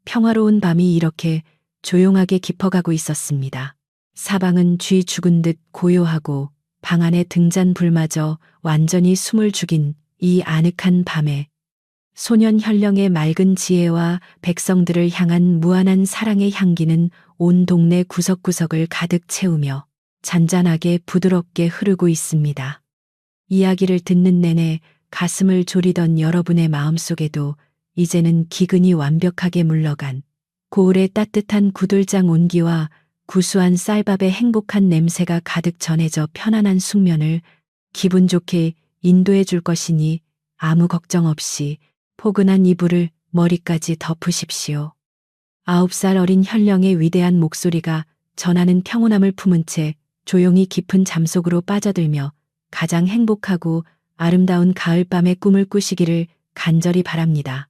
평화로운 밤이 이렇게 조용하게 깊어가고 있었습니다. 사방은 쥐 죽은 듯 고요하고 방 안의 등잔불마저 완전히 숨을 죽인 이 아늑한 밤에 소년 현령의 맑은 지혜와 백성들을 향한 무한한 사랑의 향기는 온 동네 구석구석을 가득 채우며 잔잔하게 부드럽게 흐르고 있습니다. 이야기를 듣는 내내 가슴을 졸이던 여러분의 마음속에도 이제는 기근이 완벽하게 물러간 고을의 따뜻한 구들장 온기와 구수한 쌀밥의 행복한 냄새가 가득 전해져 편안한 숙면을 기분 좋게 인도해 줄 것이니 아무 걱정 없이 포근한 이불을 머리까지 덮으십시오. 9살 어린 현령의 위대한 목소리가 전하는 평온함을 품은 채 조용히 깊은 잠속으로 빠져들며 가장 행복하고 아름다운 가을밤의 꿈을 꾸시기를 간절히 바랍니다.